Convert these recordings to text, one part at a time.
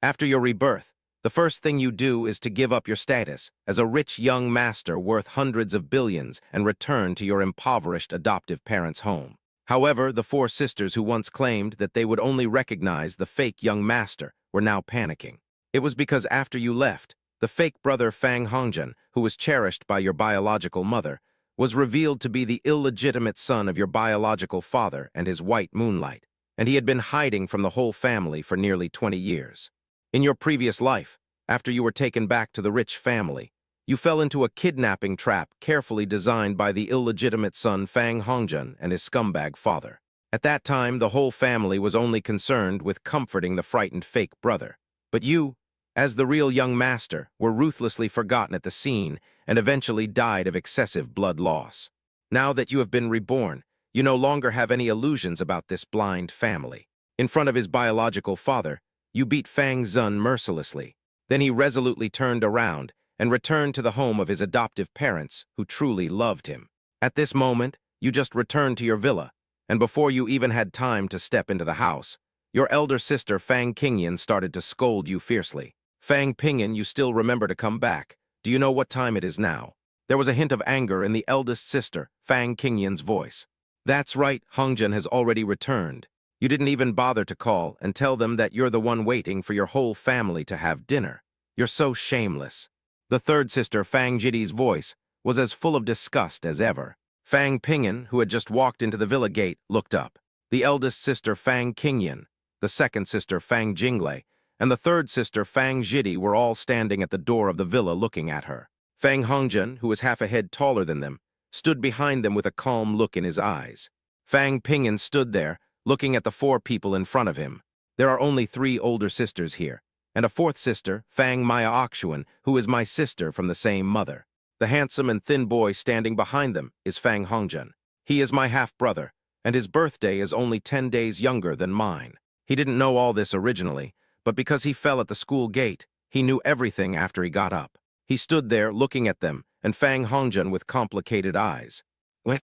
After your rebirth, the first thing you do is to give up your status as a rich young master worth hundreds of billions and return to your impoverished adoptive parents' home. However, the four sisters who once claimed that they would only recognize the fake young master were now panicking. It was because after you left, the fake brother Fang Hongjun, who was cherished by your biological mother, was revealed to be the illegitimate son of your biological father and his white moonlight, and he had been hiding from the whole family for nearly 20 years. In your previous life, after you were taken back to the rich family, you fell into a kidnapping trap carefully designed by the illegitimate son Fang Hongjun and his scumbag father. At that time, the whole family was only concerned with comforting the frightened fake brother. But you, as the real young master, were ruthlessly forgotten at the scene and eventually died of excessive blood loss. Now that you have been reborn, you no longer have any illusions about this blind family. In front of his biological father, you beat Fang Zun mercilessly. Then he resolutely turned around and returned to the home of his adoptive parents, who truly loved him. At this moment, you just returned to your villa, and before you even had time to step into the house, your elder sister Fang Qingyan started to scold you fiercely. Fang Pingyan, you still remember to come back. Do you know what time it is now? There was a hint of anger in the eldest sister, Fang Qingyan's voice. That's right, Hongjun has already returned. You didn't even bother to call and tell them that you're the one waiting for your whole family to have dinner. You're so shameless. The third sister, Fang Jidi's voice, was as full of disgust as ever. Fang Pingyan, who had just walked into the villa gate, looked up. The eldest sister, Fang Qingyan, the second sister, Fang Jinglei, and the third sister, Fang Jidi, were all standing at the door of the villa looking at her. Fang Hongjun, who was half a head taller than them, stood behind them with a calm look in his eyes. Fang Pingyan stood there, looking at the four people in front of him. There are only 3 older sisters here, and a fourth sister, Fang Maya Oxuan, who is my sister from the same mother. The handsome and thin boy standing behind them is Fang Hongjun. He is my half-brother, and his birthday is only 10 days younger than mine. He didn't know all this originally, but because he fell at the school gate, he knew everything after he got up. He stood there looking at them, and Fang Hongjun with complicated eyes.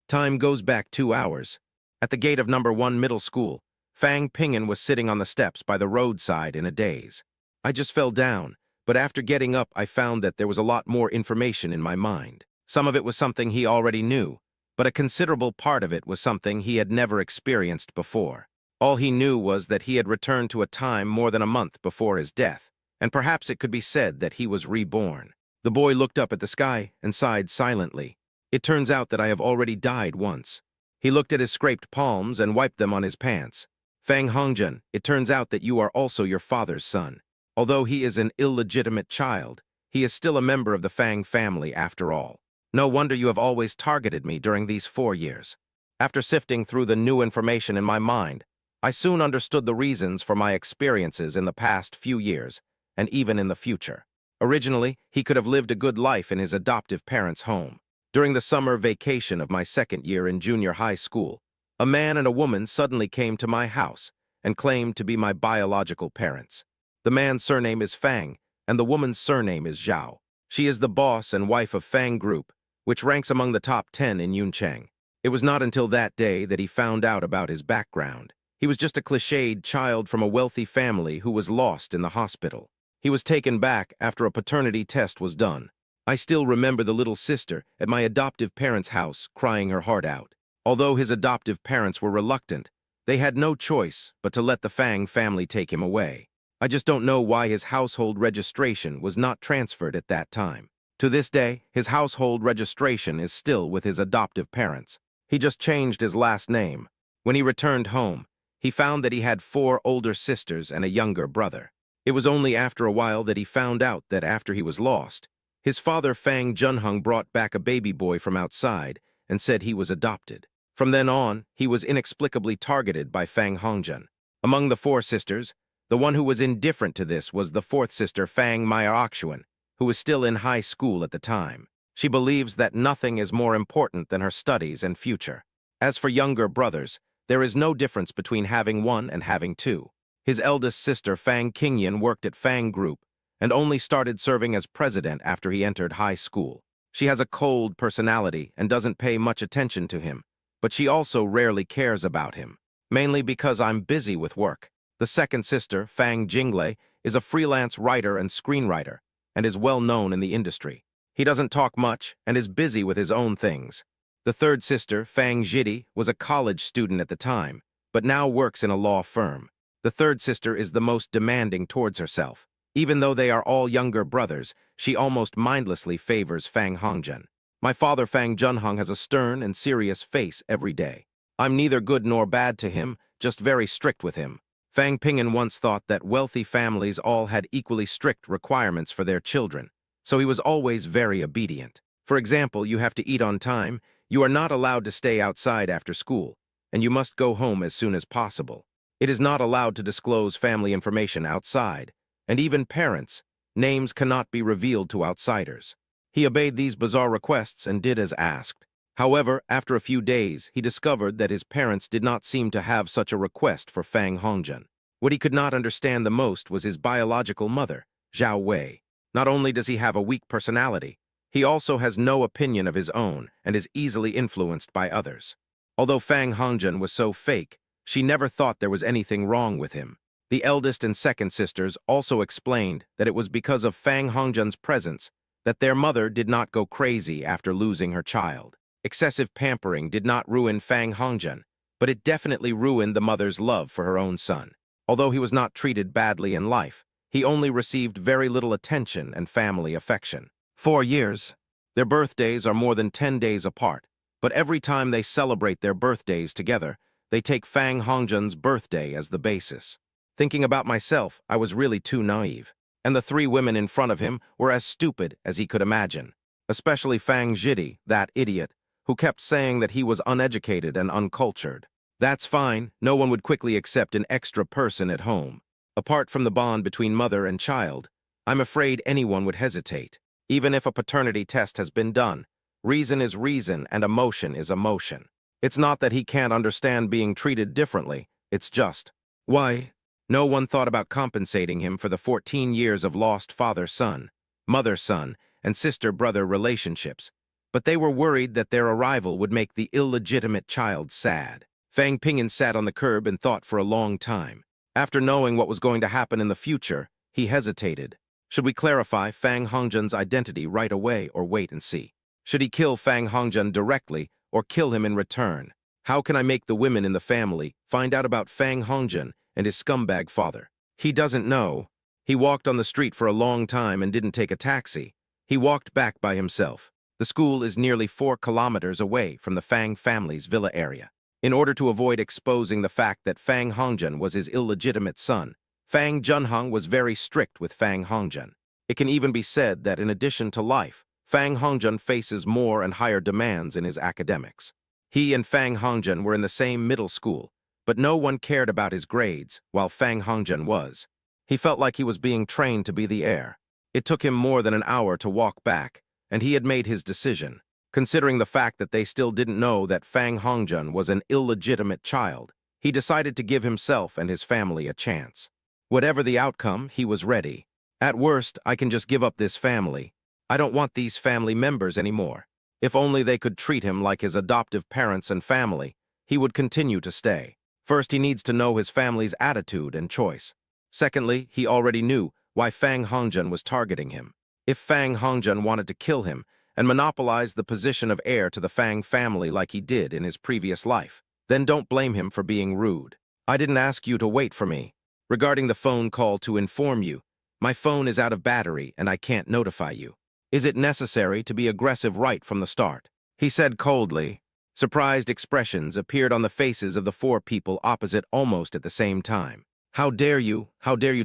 Time goes back 2 hours. At the gate of number 1 middle school, Fang Pingyan was sitting on the steps by the roadside in a daze. I just fell down, but after getting up I found that there was a lot more information in my mind. Some of it was something he already knew, but a considerable part of it was something he had never experienced before. All he knew was that he had returned to a time more than a month before his death, and perhaps it could be said that he was reborn. The boy looked up at the sky and sighed silently. It turns out that I have already died once. He looked at his scraped palms and wiped them on his pants. Fang Hongjun, it turns out that you are also your father's son. Although he is an illegitimate child, he is still a member of the Fang family after all. No wonder you have always targeted me during these 4 years. After sifting through the new information in my mind, I soon understood the reasons for my experiences in the past few years, and even in the future. Originally, he could have lived a good life in his adoptive parents' home. During the summer vacation of my 2nd year in junior high school, a man and a woman suddenly came to my house and claimed to be my biological parents. The man's surname is Fang, and the woman's surname is Zhao. She is the boss and wife of Fang Group, which ranks among the top 10 in Yuncheng. It was not until that day that he found out about his background. He was just a cliched child from a wealthy family who was lost in the hospital. He was taken back after a paternity test was done. I still remember the little sister at my adoptive parents' house crying her heart out. Although his adoptive parents were reluctant, they had no choice but to let the Fang family take him away. I just don't know why his household registration was not transferred at that time. To this day, his household registration is still with his adoptive parents. He just changed his last name. When he returned home, he found that he had 4 older sisters and a younger brother. It was only after a while that he found out that after he was lost, his father Fang Junheng brought back a baby boy from outside and said he was adopted. From then on, he was inexplicably targeted by Fang Hongjun. Among the 4 sisters, the one who was indifferent to this was the 4th sister Fang Maya Oxuan, who was still in high school at the time. She believes that nothing is more important than her studies and future. As for younger brothers, there is no difference between having one and having 2. His eldest sister Fang Qingyan worked at Fang Group and only started serving as president after he entered high school. She has a cold personality and doesn't pay much attention to him, but she also rarely cares about him, mainly because I'm busy with work. The second sister, Fang Jinglei, is a freelance writer and screenwriter, and is well known in the industry. He doesn't talk much and is busy with his own things. The third sister, Fang Jidi, was a college student at the time, but now works in a law firm. The third sister is the most demanding towards herself. Even though they are all younger brothers, she almost mindlessly favors Fang Hongjun. My father Fang Junhong has a stern and serious face every day. I'm neither good nor bad to him, just very strict with him. Fang Ping'an once thought that wealthy families all had equally strict requirements for their children, so he was always very obedient. For example, you have to eat on time, you are not allowed to stay outside after school, and you must go home as soon as possible. It is not allowed to disclose family information outside, and even parents' names cannot be revealed to outsiders. He obeyed these bizarre requests and did as asked. However, after a few days, he discovered that his parents did not seem to have such a request for Fang Hongjun. What he could not understand the most was his biological mother, Zhao Wei. Not only does he have a weak personality, he also has no opinion of his own and is easily influenced by others. Although Fang Hongjun was so fake, she never thought there was anything wrong with him. The eldest and second sisters also explained that it was because of Fang Hongjun's presence that their mother did not go crazy after losing her child. Excessive pampering did not ruin Fang Hongjun, but it definitely ruined the mother's love for her own son. Although he was not treated badly in life, he only received very little attention and family affection. 4 years. Their birthdays are more than 10 days apart, but every time they celebrate their birthdays together, they take Fang Hongjun's birthday as the basis. Thinking about myself, I was really too naive, and the 3 women in front of him were as stupid as he could imagine, especially Fang Jidi, that idiot, who kept saying that he was uneducated and uncultured. That's fine, no one would quickly accept an extra person at home. Apart from the bond between mother and child, I'm afraid anyone would hesitate. Even if a paternity test has been done, reason is reason and emotion is emotion. It's not that he can't understand being treated differently, it's just, why? No one thought about compensating him for the 14 years of lost father-son, mother-son, and sister-brother relationships, but they were worried that their arrival would make the illegitimate child sad. Fang Ping'an sat on the curb and thought for a long time. After knowing what was going to happen in the future, he hesitated. Should we clarify Fang Hongjun's identity right away or wait and see? Should he kill Fang Hongjun directly or kill him in return? How can I make the women in the family find out about Fang Hongjun and his scumbag father? He doesn't know. He walked on the street for a long time and didn't take a taxi. He walked back by himself. The school is nearly 4 kilometers away from the Fang family's villa area. In order to avoid exposing the fact that Fang Hongjun was his illegitimate son, Fang Junhong was very strict with Fang Hongjun. It can even be said that in addition to life, Fang Hongjun faces more and higher demands in his academics. He and Fang Hongjun were in the same middle school, but no one cared about his grades, while Fang Hongjun was. He felt like he was being trained to be the heir. It took him more than an hour to walk back, and he had made his decision. Considering the fact that they still didn't know that Fang Hongjun was an illegitimate child, he decided to give himself and his family a chance. Whatever the outcome, he was ready. At worst, I can just give up this family. I don't want these family members anymore. If only they could treat him like his adoptive parents and family, he would continue to stay. First, he needs to know his family's attitude and choice. Secondly, he already knew why Fang Hongjun was targeting him. If Fang Hongjun wanted to kill him and monopolize the position of heir to the Fang family like he did in his previous life, then don't blame him for being rude. I didn't ask you to wait for me. Regarding the phone call to inform you, my phone is out of battery and I can't notify you. Is it necessary to be aggressive right from the start? He said coldly. Surprised expressions appeared on the faces of the 4 people opposite almost at the same time. How dare you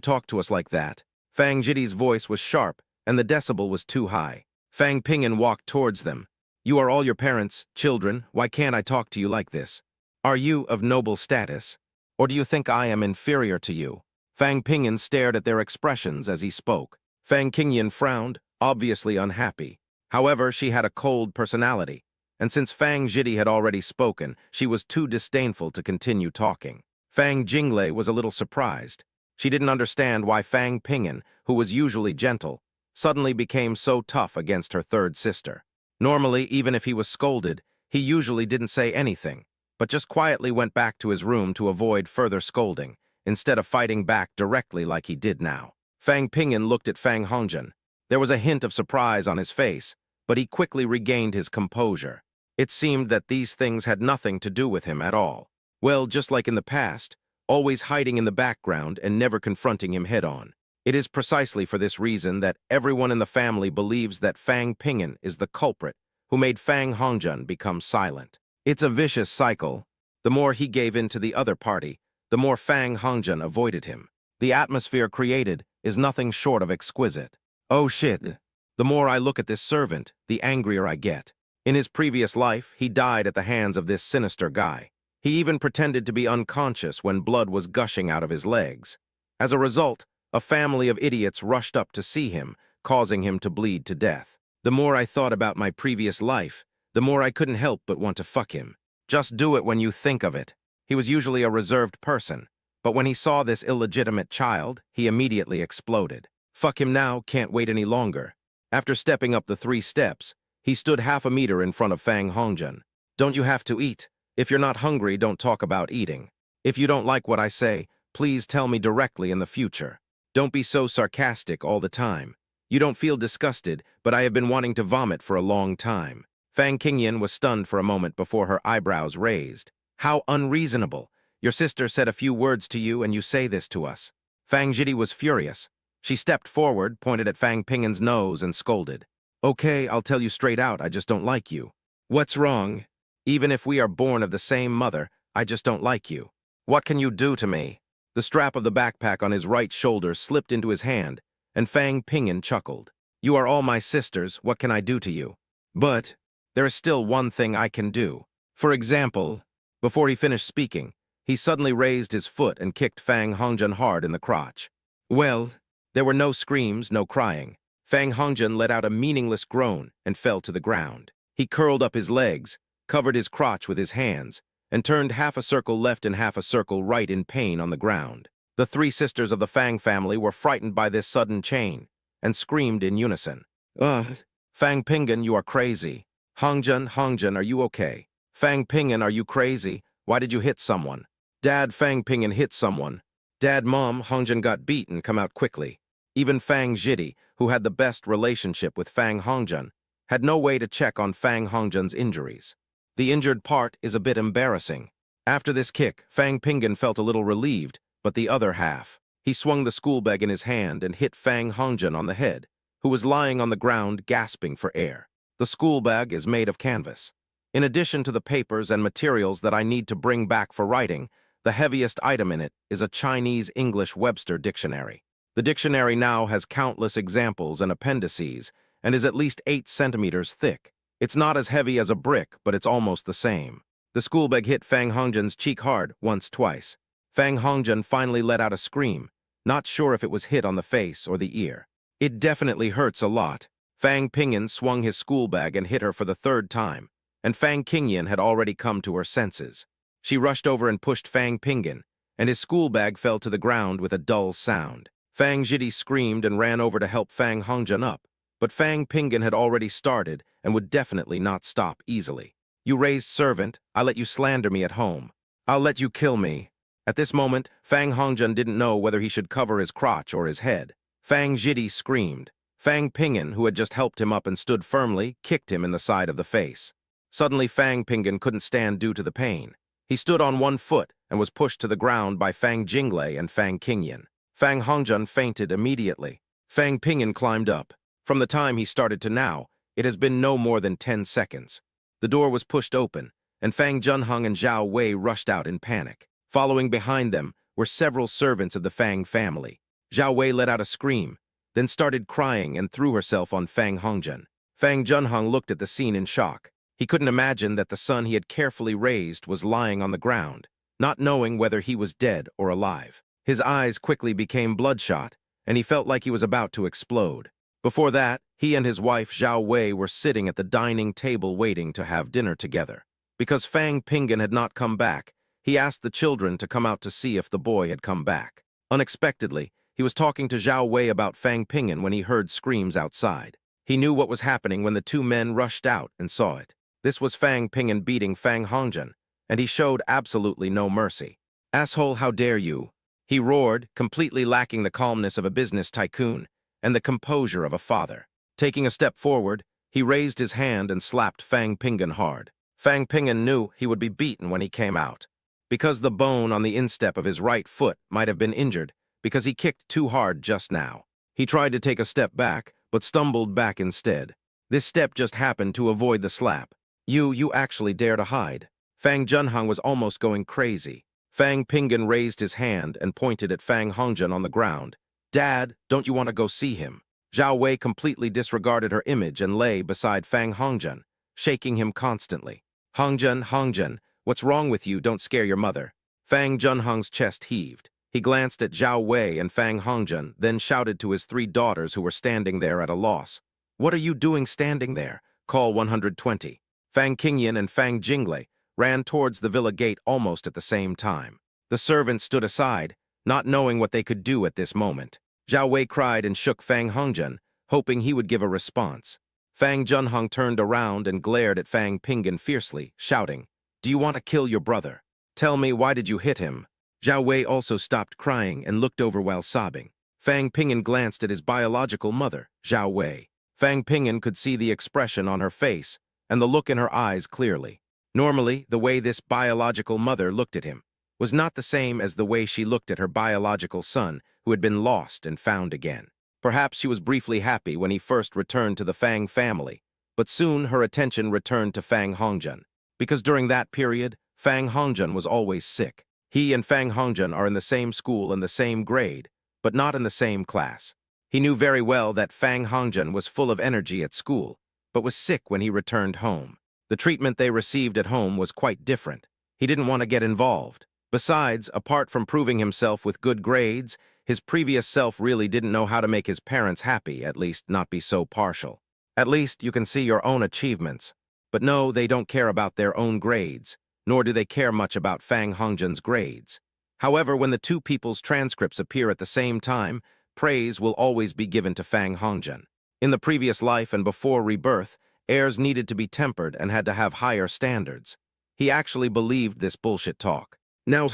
talk to us like that? Fang Jidi's voice was sharp and the decibel was too high. Fang Ping'an walked towards them. You are all your parents, children, why can't I talk to you like this? Are you of noble status? Or do you think I am inferior to you? Fang Ping'an stared at their expressions as he spoke. Fang Qingyan frowned, obviously unhappy. However, she had a cold personality, and since Fang Jidi had already spoken, she was too disdainful to continue talking. Fang Jinglei was a little surprised. She didn't understand why Fang Ping'an, who was usually gentle, suddenly became so tough against her third sister. Normally, even if he was scolded, he usually didn't say anything, but just quietly went back to his room to avoid further scolding, instead of fighting back directly like he did now. Fang Pingyan looked at Fang Hongjun. There was a hint of surprise on his face, but he quickly regained his composure. It seemed that these things had nothing to do with him at all. Well, just like in the past, always hiding in the background and never confronting him head-on. It is precisely for this reason that everyone in the family believes that Fang Pingyan is the culprit who made Fang Hongjun become silent. It's a vicious cycle. The more he gave in to the other party, the more Fang Hongjun avoided him. The atmosphere created is nothing short of exquisite. Oh shit. The more I look at this servant, the angrier I get. In his previous life, he died at the hands of this sinister guy. He even pretended to be unconscious when blood was gushing out of his legs. As a result, a family of idiots rushed up to see him, causing him to bleed to death. The more I thought about my previous life, the more I couldn't help but want to fuck him. Just do it when you think of it. He was usually a reserved person, but when he saw this illegitimate child, he immediately exploded. Fuck him now, can't wait any longer. After stepping up the 3 steps, he stood half a meter in front of Fang Hongjun. Don't you have to eat? If you're not hungry, don't talk about eating. If you don't like what I say, please tell me directly in the future. Don't be so sarcastic all the time. You don't feel disgusted, but I have been wanting to vomit for a long time. Fang Qingyan was stunned for a moment before her eyebrows raised. How unreasonable. Your sister said a few words to you and you say this to us. Fang Jidi was furious. She stepped forward, pointed at Fang Pingyan's nose and scolded. Okay, I'll tell you straight out, I just don't like you. What's wrong? Even if we are born of the same mother, I just don't like you. What can you do to me? The strap of the backpack on his right shoulder slipped into his hand, and Fang Pingyan chuckled. You are all my sisters, what can I do to you? But there is still one thing I can do. For example, before he finished speaking, he suddenly raised his foot and kicked Fang Hongjun hard in the crotch. Well, there were no screams, no crying. Fang Hongjun let out a meaningless groan and fell to the ground. He curled up his legs, covered his crotch with his hands, and turned half a circle left and half a circle right in pain on the ground. The 3 sisters of the Fang family were frightened by this sudden change and screamed in unison. Ugh, Fang Pingyan, you are crazy. Hongjun, are you okay? Fang Pingyan, are you crazy? Why did you hit someone? Dad, Fang Pingyan hit someone. Dad, Mom, Hongjun got beaten, come out quickly. Even Fang Jidi, who had the best relationship with Fang Hongjun, had no way to check on Fang Hongjun's injuries. The injured part is a bit embarrassing. After this kick, Fang Pingyan felt a little relieved, but the other half. He swung the school bag in his hand and hit Fang Hongjun on the head, who was lying on the ground gasping for air. The school bag is made of canvas. In addition to the papers and materials that I need to bring back for writing, the heaviest item in it is a Chinese-English Webster dictionary. The dictionary now has countless examples and appendices and is at least 8 centimeters thick. It's not as heavy as a brick, but it's almost the same. The school bag hit Fang Hongjun's cheek hard, twice. Fang Hongjun finally let out a scream, not sure if it was hit on the face or the ear. It definitely hurts a lot. Fang Pingyan swung his school bag and hit her for the 3rd time, and Fang Qingyan had already come to her senses. She rushed over and pushed Fang Pingyan, and his school bag fell to the ground with a dull sound. Fang Jidi screamed and ran over to help Fang Hongjun up, but Fang Pingyan had already started and would definitely not stop easily. You raised servant, I let you slander me at home. I'll let you kill me. At this moment, Fang Hongjun didn't know whether he should cover his crotch or his head. Fang Jidi screamed. Fang Pingyan, who had just helped him up and stood firmly, kicked him in the side of the face. Suddenly, Fang Pingyan couldn't stand due to the pain. He stood on one foot and was pushed to the ground by Fang Jinglei and Fang Qingyan. Fang Hongjun fainted immediately. Fang Pingyan climbed up. From the time he started to now, it has been no more than 10 seconds. The door was pushed open, and Fang Junheng and Zhao Wei rushed out in panic. Following behind them were several servants of the Fang family. Zhao Wei let out a scream, then started crying and threw herself on Fang Hongjun. Fang Junheng looked at the scene in shock. He couldn't imagine that the son he had carefully raised was lying on the ground, not knowing whether he was dead or alive. His eyes quickly became bloodshot, and he felt like he was about to explode. Before that, he and his wife Zhao Wei were sitting at the dining table waiting to have dinner together. Because Fang Pingyan had not come back, he asked the children to come out to see if the boy had come back. Unexpectedly, he was talking to Zhao Wei about Fang Pingyan when he heard screams outside. He knew what was happening when the 2 men rushed out and saw it. This was Fang Pingyan beating Fang Hongjun, and he showed absolutely no mercy. Asshole, how dare you? He roared, completely lacking the calmness of a business tycoon and the composure of a father. Taking a step forward, he raised his hand and slapped Fang Pingan hard. Fang Pingan knew he would be beaten when he came out, because the bone on the instep of his right foot might have been injured because he kicked too hard just now. He tried to take a step back, but stumbled back instead. This step just happened to avoid the slap. You actually dare to hide. Fang Junhong was almost going crazy. Fang Pingan raised his hand and pointed at Fang Hongjun on the ground. Dad, don't you want to go see him? Zhao Wei completely disregarded her image and lay beside Fang Hongjun, shaking him constantly. Hongjun, what's wrong with you? Don't scare your mother. Fang Junhong's chest heaved. He glanced at Zhao Wei and Fang Hongjun, then shouted to his 3 daughters who were standing there at a loss. What are you doing standing there? Call 120. Fang Qingyan and Fang Jinglei ran towards the villa gate almost at the same time. The servants stood aside, not knowing what they could do at this moment. Zhao Wei cried and shook Fang Hongjun, hoping he would give a response. Fang Junhong turned around and glared at Fang Pingan fiercely, shouting, Do you want to kill your brother? Tell me, why did you hit him? Zhao Wei also stopped crying and looked over while sobbing. Fang Pingan glanced at his biological mother, Zhao Wei. Fang Pingan could see the expression on her face and the look in her eyes clearly. Normally, the way this biological mother looked at him was not the same as the way she looked at her biological son, who had been lost and found again. Perhaps she was briefly happy when he first returned to the Fang family, but soon her attention returned to Fang Hongjun, because during that period, Fang Hongjun was always sick. He and Fang Hongjun are in the same school and the same grade, but not in the same class. He knew very well that Fang Hongjun was full of energy at school, but was sick when he returned home. The treatment they received at home was quite different. He didn't want to get involved. Besides, apart from proving himself with good grades, his previous self really didn't know how to make his parents happy, at least not be so partial. At least you can see your own achievements. But no, they don't care about their own grades, nor do they care much about Fang Hongjun's grades. However, when the 2 people's transcripts appear at the same time, praise will always be given to Fang Hongjun. In the previous life and before rebirth, heirs needed to be tempered and had to have higher standards. He actually believed this bullshit talk. Now,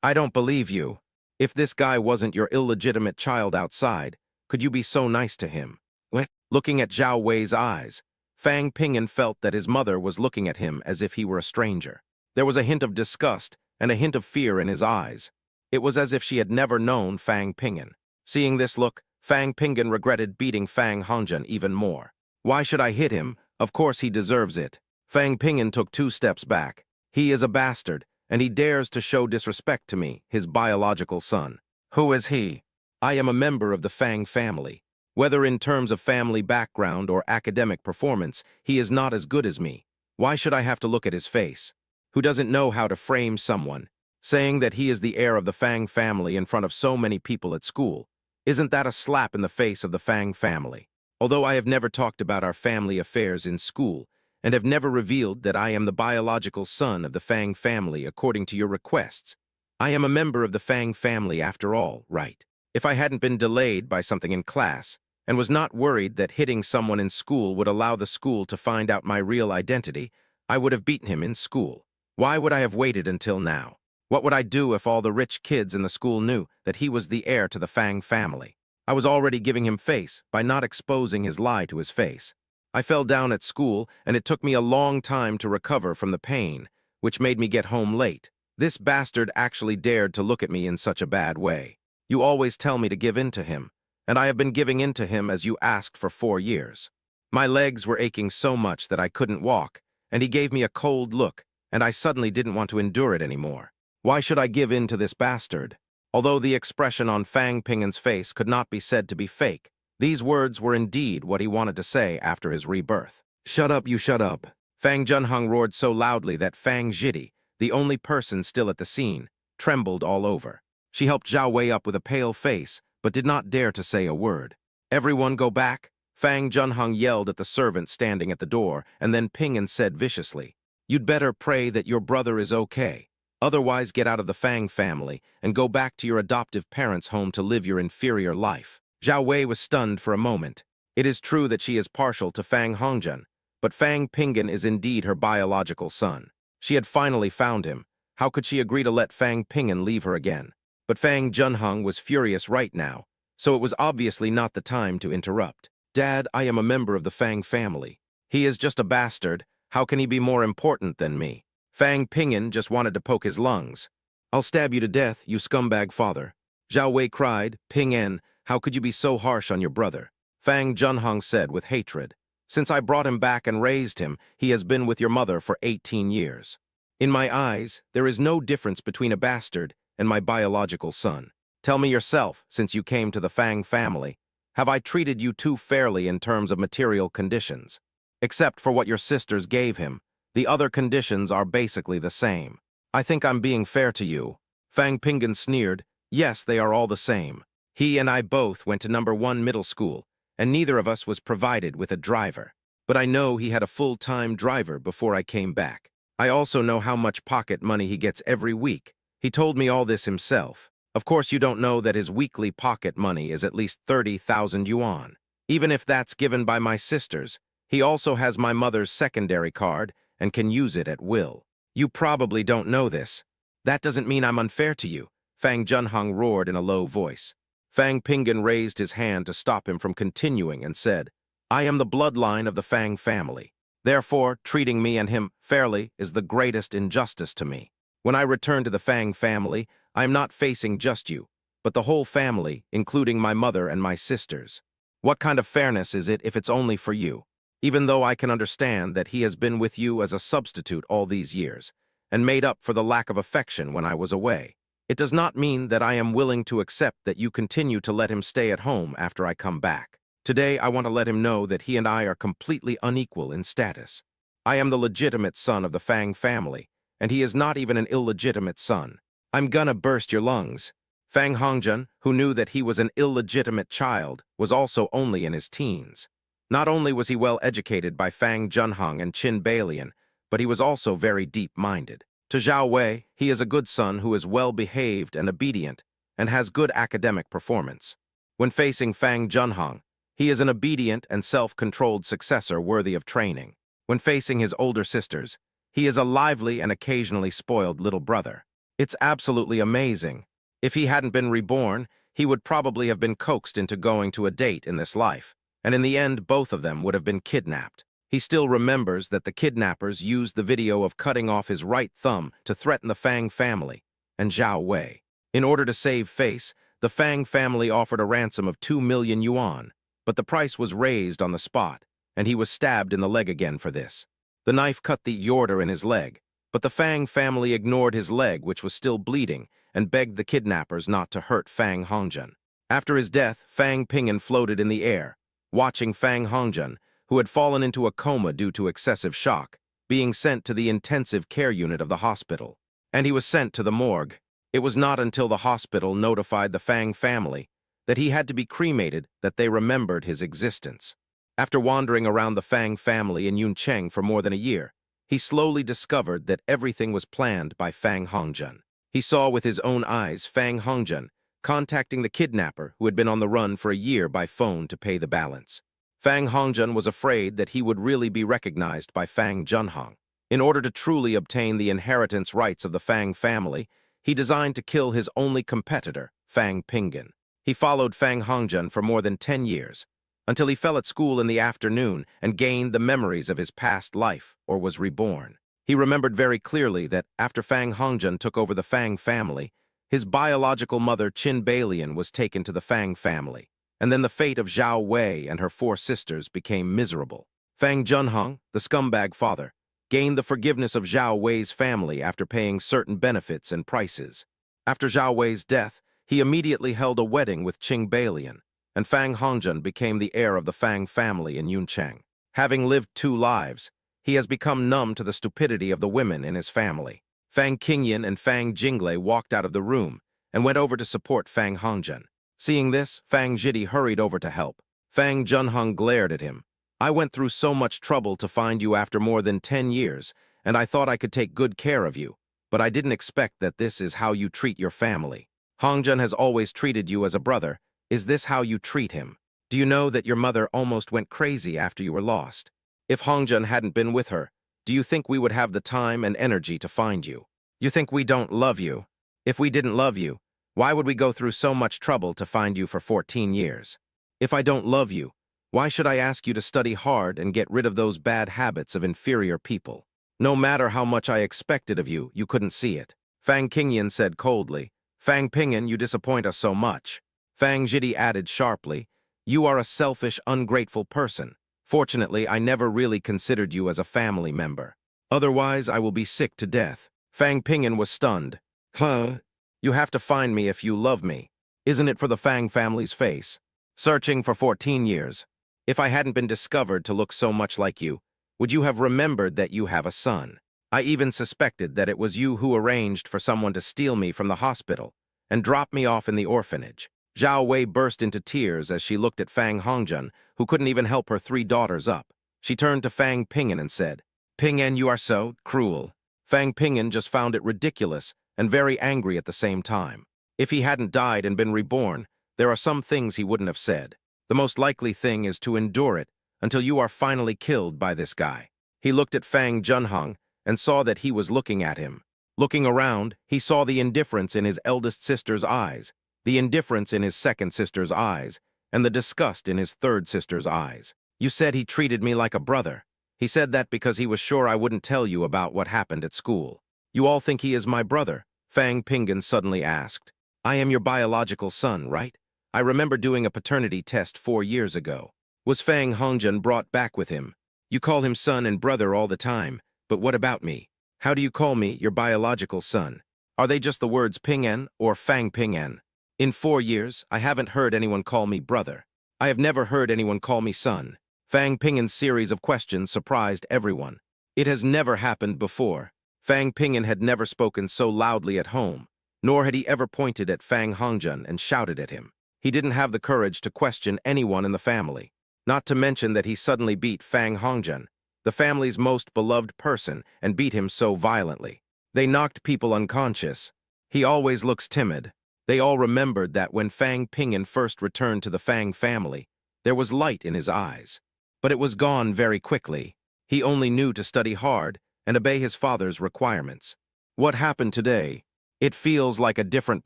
I don't believe you. If this guy wasn't your illegitimate child outside, could you be so nice to him? What? Looking at Zhao Wei's eyes, Fang Pingan felt that his mother was looking at him as if he were a stranger. There was a hint of disgust and a hint of fear in his eyes. It was as if she had never known Fang Pingan. Seeing this look, Fang Pingan regretted beating Fang Hongjun even more. Why should I hit him? Of course he deserves it. Fang Pingan took 2 steps back. He is a bastard, and he dares to show disrespect to me, his biological son. Who is he? I am a member of the Fang family. Whether in terms of family background or academic performance, he is not as good as me. Why should I have to look at his face? Who doesn't know how to frame someone? Saying that he is the heir of the Fang family in front of so many people at school. Isn't that a slap in the face of the Fang family? Although I have never talked about our family affairs in school, and have never revealed that I am the biological son of the Fang family according to your requests, I am a member of the Fang family after all, right? If I hadn't been delayed by something in class, and was not worried that hitting someone in school would allow the school to find out my real identity, I would have beaten him in school. Why would I have waited until now? What would I do if all the rich kids in the school knew that he was the heir to the Fang family? I was already giving him face by not exposing his lie to his face. I fell down at school, and it took me a long time to recover from the pain, which made me get home late. This bastard actually dared to look at me in such a bad way. You always tell me to give in to him, and I have been giving in to him as you asked for 4 years. My legs were aching so much that I couldn't walk, and he gave me a cold look, and I suddenly didn't want to endure it anymore. Why should I give in to this bastard? Although the expression on Fang Pingan's face could not be said to be fake, these words were indeed what he wanted to say after his rebirth. Shut up, you shut up. Fang Junhong roared so loudly that Fang Jiti, the only person still at the scene, trembled all over. She helped Zhao Wei up with a pale face, but did not dare to say a word. Everyone go back. Fang Junhong yelled at the servant standing at the door, and then Pingan said viciously, You'd better pray that your brother is okay. Otherwise, get out of the Fang family and go back to your adoptive parents' home to live your inferior life. Zhao Wei was stunned for a moment. It is true that she is partial to Fang Hongjun, but Fang Pingan is indeed her biological son. She had finally found him. How could she agree to let Fang Pingan leave her again? But Fang Junhong was furious right now, so it was obviously not the time to interrupt. Dad, I am a member of the Fang family. He is just a bastard. How can he be more important than me? Fang Pingyan just wanted to poke his lungs. I'll stab you to death, you scumbag father. Zhao Wei cried. Pingyan, how could you be so harsh on your brother? Fang Junhong said with hatred. Since I brought him back and raised him, he has been with your mother for 18 years. In my eyes, there is no difference between a bastard and my biological son. Tell me yourself, since you came to the Fang family, have I treated you too fairly in terms of material conditions? Except for what your sisters gave him, the other conditions are basically the same. I think I'm being fair to you. Fang Pingyan sneered. Yes, they are all the same. He and I both went to #1 middle school, and neither of us was provided with a driver. But I know he had a full-time driver before I came back. I also know how much pocket money he gets every week. He told me all this himself. Of course, you don't know that his weekly pocket money is at least 30,000 yuan. Even if that's given by my sisters, he also has my mother's secondary card and can use it at will. You probably don't know this. That doesn't mean I'm unfair to you, Fang Junhong roared in a low voice. Fang Pingyan raised his hand to stop him from continuing and said, I am the bloodline of the Fang family. Therefore, treating me and him fairly is the greatest injustice to me. When I return to the Fang family, I am not facing just you, but the whole family, including my mother and my sisters. What kind of fairness is it if it's only for you? Even though I can understand that he has been with you as a substitute all these years, and made up for the lack of affection when I was away, it does not mean that I am willing to accept that you continue to let him stay at home after I come back. Today, I want to let him know that he and I are completely unequal in status. I am the legitimate son of the Fang family, and he is not even an illegitimate son. I'm gonna burst your lungs. Fang Hongjun, who knew that he was an illegitimate child, was also only in his teens. Not only was he well educated by Fang Junhong and Qin Bailian, but he was also very deep-minded. To Zhao Wei, he is a good son who is well-behaved and obedient, and has good academic performance. When facing Fang Junhong, he is an obedient and self-controlled successor worthy of training. When facing his older sisters, he is a lively and occasionally spoiled little brother. It's absolutely amazing. If he hadn't been reborn, he would probably have been coaxed into going to a date in this life, and in the end, both of them would have been kidnapped. He still remembers that the kidnappers used the video of cutting off his right thumb to threaten the Fang family and Zhao Wei. In order to save face, the Fang family offered a ransom of 2 million yuan, but the price was raised on the spot, and he was stabbed in the leg again for this. The knife cut the aorta in his leg, but the Fang family ignored his leg, which was still bleeding, and begged the kidnappers not to hurt Fang Hongjun. After his death, Fang Pingyan floated in the air, watching Fang Hongjun, who had fallen into a coma due to excessive shock, being sent to the intensive care unit of the hospital. And he was sent to the morgue. It was not until the hospital notified the Fang family that he had to be cremated that they remembered his existence. After wandering around the Fang family in Yuncheng for more than a year, he slowly discovered that everything was planned by Fang Hongjun. He saw with his own eyes Fang Hongjun contacting the kidnapper who had been on the run for a year by phone to pay the balance. Fang Hongjun was afraid that he would really be recognized by Fang Junhong. In order to truly obtain the inheritance rights of the Fang family, he designed to kill his only competitor, Fang Pingyan. He followed Fang Hongjun for more than 10 years, until he fell at school in the afternoon and gained the memories of his past life, or was reborn. He remembered very clearly that after Fang Hongjun took over the Fang family, his biological mother Qin Bailian was taken to the Fang family, and then the fate of Zhao Wei and her 4 sisters became miserable. Fang Junhong, the scumbag father, gained the forgiveness of Zhao Wei's family after paying certain benefits and prices. After Zhao Wei's death, he immediately held a wedding with Qin Bailian, and Fang Hongjun became the heir of the Fang family in Yuncheng. Having lived 2 lives, he has become numb to the stupidity of the women in his family. Fang Qingyan and Fang Jinglei walked out of the room and went over to support Fang Hongjun. Seeing this, Fang Jiti hurried over to help. Fang Junhong glared at him. I went through so much trouble to find you after more than 10 years, and I thought I could take good care of you, but I didn't expect that this is how you treat your family. Hongjun has always treated you as a brother. Is this how you treat him? Do you know that your mother almost went crazy after you were lost? If Hongjun hadn't been with her, do you think we would have the time and energy to find you? You think we don't love you? If we didn't love you, Why would we go through so much trouble to find you for 14 years? If I don't love you, why should I ask you to study hard and get rid of those bad habits of inferior people? No matter how much I expected of you, you couldn't see it. Fang Qingyan said coldly. Fang Pingyan, you disappoint us so much. Fang Jidi added sharply. You are a selfish, ungrateful person. Fortunately, I never really considered you as a family member. Otherwise, I will be sick to death. Fang Pingyan was stunned. Huh? You have to find me if you love me. Isn't it for the Fang family's face? Searching for 14 years. If I hadn't been discovered to look so much like you, would you have remembered that you have a son? I even suspected that it was you who arranged for someone to steal me from the hospital and drop me off in the orphanage. Zhao Wei burst into tears as she looked at Fang Hongzhen, who couldn't even help her 3 daughters up. She turned to Fang Pingyan and said, Pingyan, you are so cruel. Fang Pingyan just found it ridiculous and very angry at the same time. If he hadn't died and been reborn, there are some things he wouldn't have said. The most likely thing is to endure it until you are finally killed by this guy. He looked at Fang Junhong and saw that he was looking at him. Looking around, he saw the indifference in his eldest sister's eyes, the indifference in his second sister's eyes, and the disgust in his third sister's eyes. You said he treated me like a brother. He said that because he was sure I wouldn't tell you about what happened at school. You all think he is my brother? Fang Pingyan suddenly asked. I am your biological son, right? I remember doing a paternity test 4 years ago. Was Fang Hongzhen brought back with him? You call him son and brother all the time, but what about me? How do you call me your biological son? Are they just the words Pingyan or Fang Pingyan? In 4 years, I haven't heard anyone call me brother. I have never heard anyone call me son. Fang Pingyan's series of questions surprised everyone. It has never happened before. Fang Pingyan had never spoken so loudly at home, nor had he ever pointed at Fang Hongzhen and shouted at him. He didn't have the courage to question anyone in the family, not to mention that he suddenly beat Fang Hongzhen, the family's most beloved person, and beat him so violently. They knocked people unconscious. He always looks timid. They all remembered that when Fang Pingyan first returned to the Fang family, there was light in his eyes. But it was gone very quickly. He only knew to study hard and obey his father's requirements. What happened today? It feels like a different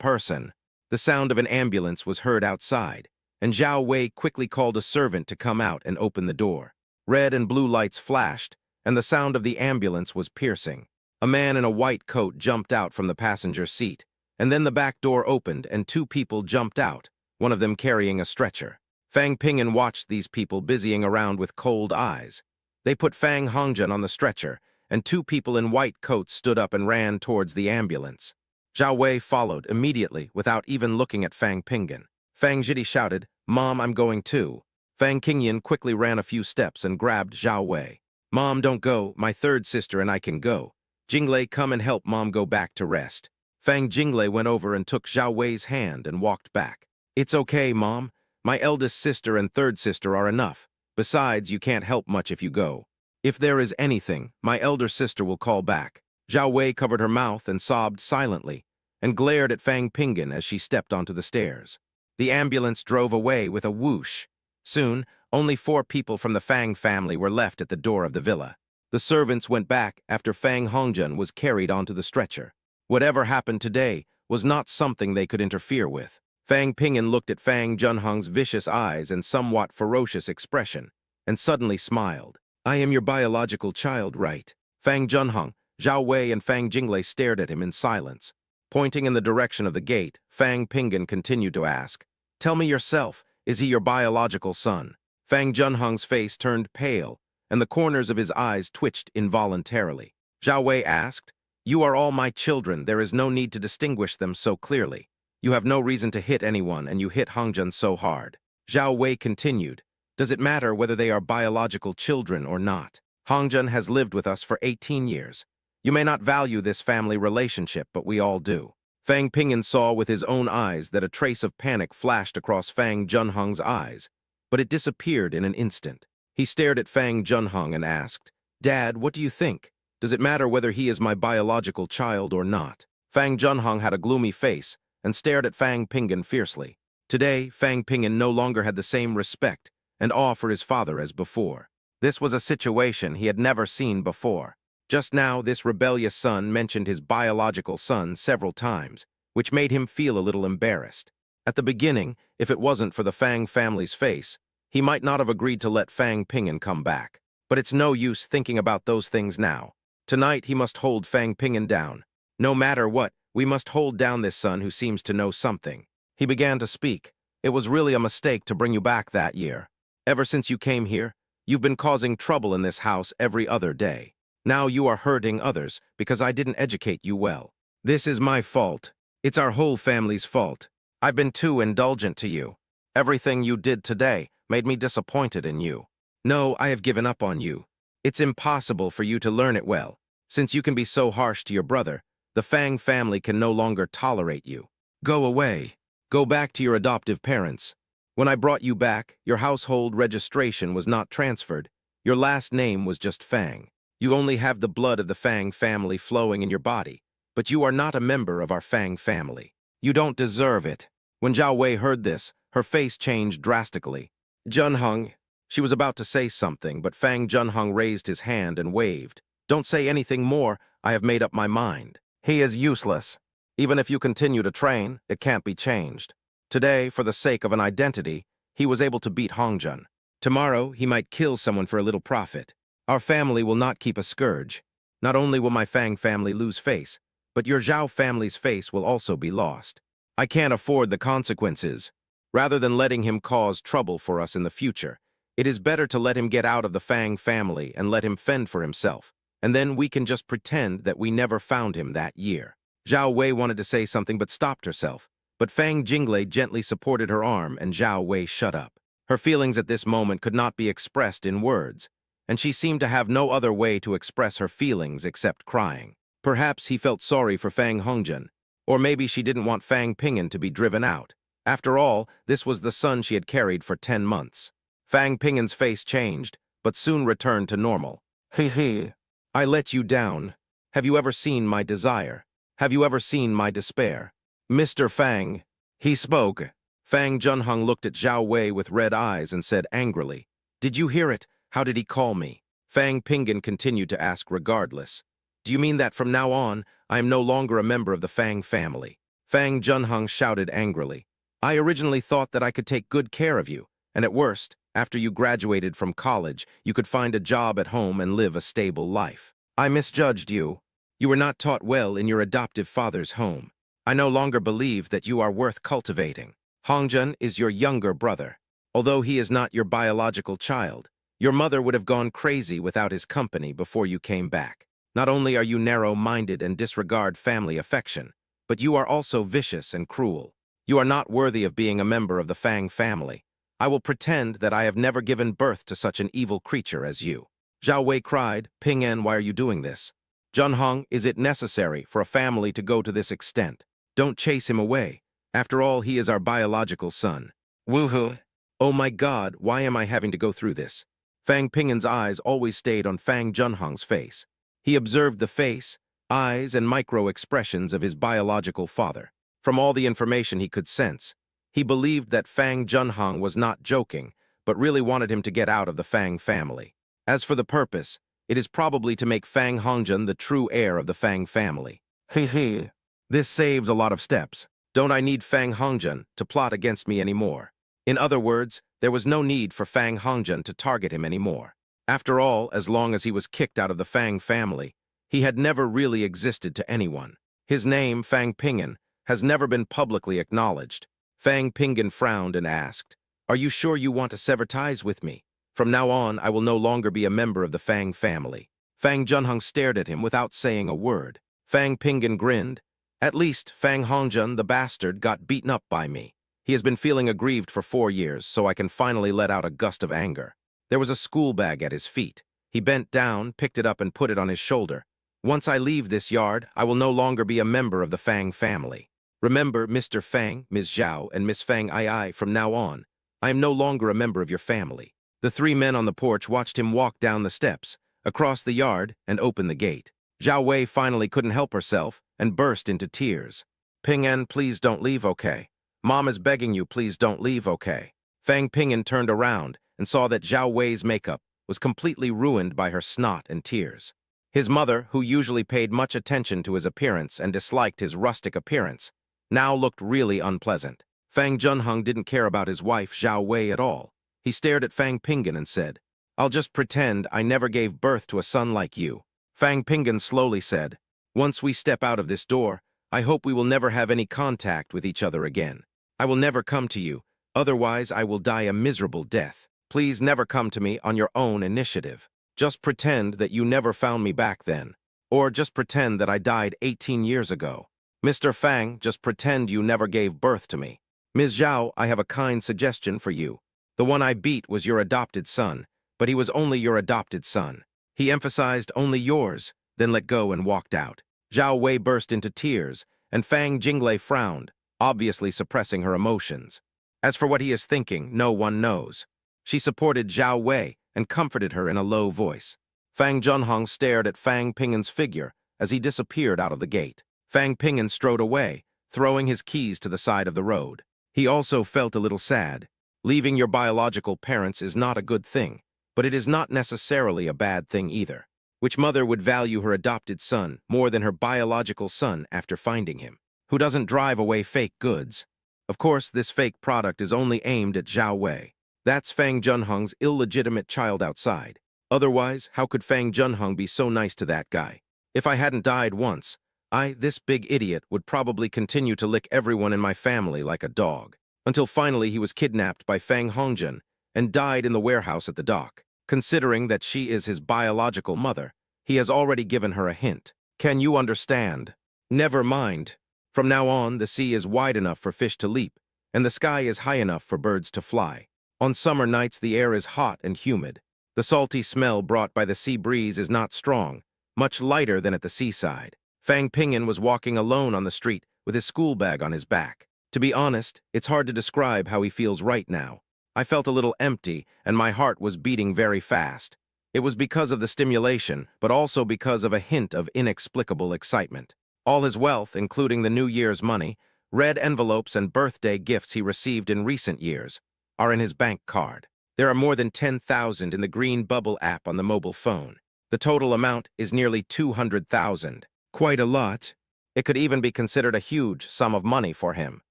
person. The sound of an ambulance was heard outside, and Zhao Wei quickly called a servant to come out and open the door. Red and blue lights flashed, and the sound of the ambulance was piercing. A man in a white coat jumped out from the passenger seat, and then the back door opened and 2 people jumped out, one of them carrying a stretcher. Fang Pingyan watched these people busying around with cold eyes. They put Fang Hongzhen on the stretcher, and 2 people in white coats stood up and ran towards the ambulance. Zhao Wei followed immediately without even looking at Fang Pingyan. Fang Jidi shouted, Mom, I'm going too. Fang Qingyan quickly ran a few steps and grabbed Zhao Wei. Mom, don't go. My third sister and I can go. Jinglei, come and help Mom go back to rest. Fang Jinglei went over and took Zhao Wei's hand and walked back. It's okay, Mom. My eldest sister and third sister are enough. Besides, you can't help much if you go. If there is anything, my elder sister will call back. Zhao Wei covered her mouth and sobbed silently, and glared at Fang Pingyan as she stepped onto the stairs. The ambulance drove away with a whoosh. Soon, only 4 people from the Fang family were left at the door of the villa. The servants went back after Fang Hongzhen was carried onto the stretcher. Whatever happened today was not something they could interfere with. Fang Pingyan looked at Fang Junhong's vicious eyes and somewhat ferocious expression, and suddenly smiled. I am your biological child, right? Fang Junhong, Zhao Wei and Fang Jinglei stared at him in silence. Pointing in the direction of the gate, Fang Pingyan continued to ask, Tell me yourself, is he your biological son? Fang Junhong's face turned pale, and the corners of his eyes twitched involuntarily. Zhao Wei asked, You are all my children, there is no need to distinguish them so clearly. You have no reason to hit anyone, and you hit Hongzhen so hard. Zhao Wei continued, Does it matter whether they are biological children or not? Hongzhen has lived with us for 18 years. You may not value this family relationship, but we all do. Fang Pingyan saw with his own eyes that a trace of panic flashed across Fang Junhong's eyes, but it disappeared in an instant. He stared at Fang Junhong and asked, Dad, what do you think? Does it matter whether he is my biological child or not? Fang Junhong had a gloomy face and stared at Fang Pingyan fiercely. Today, Fang Pingyan no longer had the same respect and awe for his father as before. This was a situation he had never seen before. Just now, this rebellious son mentioned his biological son several times, which made him feel a little embarrassed. At the beginning, if it wasn't for the Fang family's face, he might not have agreed to let Fang Ping'an come back. But it's no use thinking about those things now. Tonight he must hold Fang Ping'an down. No matter what, we must hold down this son who seems to know something. He began to speak. It was really a mistake to bring you back that year. Ever since you came here, you've been causing trouble in this house every other day. Now you are hurting others because I didn't educate you well. This is my fault. It's our whole family's fault. I've been too indulgent to you. Everything you did today made me disappointed in you. No, I have given up on you. It's impossible for you to learn it well. Since you can be so harsh to your brother, the Fang family can no longer tolerate you. Go away. Go back to your adoptive parents. When I brought you back, your household registration was not transferred. Your last name was just Fang. You only have the blood of the Fang family flowing in your body, but you are not a member of our Fang family. You don't deserve it. When Zhao Wei heard this, her face changed drastically. Junheng. She was about to say something, but Fang Junheng raised his hand and waved. Don't say anything more. I have made up my mind. He is useless. Even if you continue to train, it can't be changed. Today, for the sake of an identity, he was able to beat Hongjun. Tomorrow, he might kill someone for a little profit. Our family will not keep a scourge. Not only will my Fang family lose face, but your Zhao family's face will also be lost. I can't afford the consequences. Rather than letting him cause trouble for us in the future, it is better to let him get out of the Fang family and let him fend for himself, and then we can just pretend that we never found him that year. Zhao Wei wanted to say something but stopped herself, but Fang Jinglei gently supported her arm and Zhao Wei shut up. Her feelings at this moment could not be expressed in words, and she seemed to have no other way to express her feelings except crying. Perhaps he felt sorry for Fang Hongjun, or maybe she didn't want Fang Ping'an to be driven out. After all, this was the son she had carried for 10 months. Fang Ping'an's face changed, but soon returned to normal. He. I let you down. Have you ever seen my desire? Have you ever seen my despair? Mr. Fang. He spoke. Fang Junheng looked at Zhao Wei with red eyes and said angrily, Did you hear it? How did he call me? Fang Ping'an continued to ask regardless. Do you mean that from now on, I am no longer a member of the Fang family? Fang Junheng shouted angrily. I originally thought that I could take good care of you, and at worst, after you graduated from college, you could find a job at home and live a stable life. I misjudged you. You were not taught well in your adoptive father's home. I no longer believe that you are worth cultivating. Hongjun is your younger brother. Although he is not your biological child, your mother would have gone crazy without his company before you came back. Not only are you narrow-minded and disregard family affection, but you are also vicious and cruel. You are not worthy of being a member of the Fang family. I will pretend that I have never given birth to such an evil creature as you. Zhao Wei cried, Ping'an, why are you doing this? Junheng, is it necessary for a family to go to this extent? Don't chase him away. After all, he is our biological son. Woohoo! Oh my God, why am I having to go through this? Fang Ping'an's eyes always stayed on Fang Junheng's face. He observed the face, eyes, and micro-expressions of his biological father. From all the information he could sense, he believed that Fang Junheng was not joking, but really wanted him to get out of the Fang family. As for the purpose, it is probably to make Fang Hongjun the true heir of the Fang family. He. This saves a lot of steps. Don't I need Fang Hongjun to plot against me anymore? In other words, there was no need for Fang Hongjun to target him anymore. After all, as long as he was kicked out of the Fang family, he had never really existed to anyone. His name, Fang Ping'an, has never been publicly acknowledged. Fang Ping'an frowned and asked, Are you sure you want to sever ties with me? From now on, I will no longer be a member of the Fang family. Fang Junheng stared at him without saying a word. Fang Ping'an grinned. At least, Fang Hongjun, the bastard, got beaten up by me. He has been feeling aggrieved for 4 years, so I can finally let out a gust of anger. There was a school bag at his feet. He bent down, picked it up, and put it on his shoulder. Once I leave this yard, I will no longer be a member of the Fang family. Remember, Mr. Fang, Ms. Zhao, and Miss Fang Ai, from now on, I am no longer a member of your family. The 3 men on the porch watched him walk down the steps, across the yard, and open the gate. Zhao Wei finally couldn't help herself and burst into tears. Ping'an, please don't leave, okay? Mom is begging you, please don't leave, okay? Fang Ping'an turned around and saw that Zhao Wei's makeup was completely ruined by her snot and tears. His mother, who usually paid much attention to his appearance and disliked his rustic appearance, now looked really unpleasant. Fang Junheng didn't care about his wife Zhao Wei at all. He stared at Fang Pinggan and said, "I'll just pretend I never gave birth to a son like you." Fang Pinggan slowly said, "Once we step out of this door, I hope we will never have any contact with each other again. I will never come to you, otherwise I will die a miserable death. Please never come to me on your own initiative. Just pretend that you never found me back then. Or just pretend that I died 18 years ago. Mr. Fang, just pretend you never gave birth to me. Ms. Zhao, I have a kind suggestion for you. The one I beat was your adopted son, but he was only your adopted son. He emphasized only yours, then let go and walked out." Zhao Wei burst into tears, and Fang Jinglei frowned, obviously suppressing her emotions. As for what he is thinking, no one knows. She supported Zhao Wei and comforted her in a low voice. Fang Junheng stared at Fang Pinggan's figure as he disappeared out of the gate. Fang Pinggan strode away, throwing his keys to the side of the road. He also felt a little sad. Leaving your biological parents is not a good thing, but it is not necessarily a bad thing either. Which mother would value her adopted son more than her biological son after finding him? Who doesn't drive away fake goods? Of course, this fake product is only aimed at Zhao Wei. That's Fang Junheng's illegitimate child outside. Otherwise, how could Fang Junheng be so nice to that guy? If I hadn't died once, this big idiot, would probably continue to lick everyone in my family like a dog. Until finally he was kidnapped by Fang Hongjian and died in the warehouse at the dock. Considering that she is his biological mother, he has already given her a hint. Can you understand? Never mind. From now on, the sea is wide enough for fish to leap, and the sky is high enough for birds to fly. On summer nights, the air is hot and humid. The salty smell brought by the sea breeze is not strong, much lighter than at the seaside. Fang Pinggan was walking alone on the street with his school bag on his back. To be honest, it's hard to describe how he feels right now. I felt a little empty, and my heart was beating very fast. It was because of the stimulation, but also because of a hint of inexplicable excitement. All his wealth, including the New Year's money, red envelopes and birthday gifts he received in recent years, are in his bank card. There are more than 10,000 in the Green Bubble app on the mobile phone. The total amount is nearly 200,000. Quite a lot. It could even be considered a huge sum of money for him.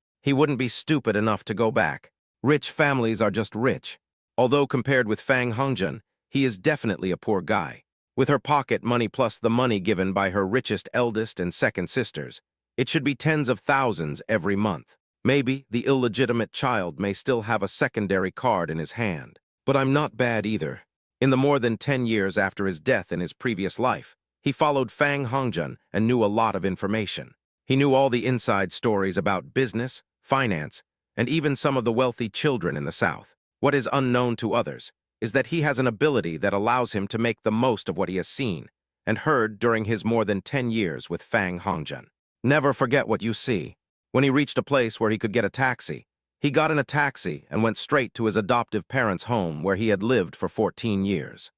He wouldn't be stupid enough to go back. Rich families are just rich. Although compared with Fang Hongjian, he is definitely a poor guy. With her pocket money plus the money given by her richest eldest and second sisters, it should be tens of thousands every month. Maybe the illegitimate child may still have a secondary card in his hand. But I'm not bad either. In the more than 10 years after his death in his previous life, he followed Fang Hongjian and knew a lot of information. He knew all the inside stories about business, finance, and even some of the wealthy children in the South. What is unknown to others is that he has an ability that allows him to make the most of what he has seen and heard during his more than 10 years with Fang Hongjian. Never forget what you see. When he reached a place where he could get a taxi, he got in a taxi and went straight to his adoptive parents' home where he had lived for 14 years.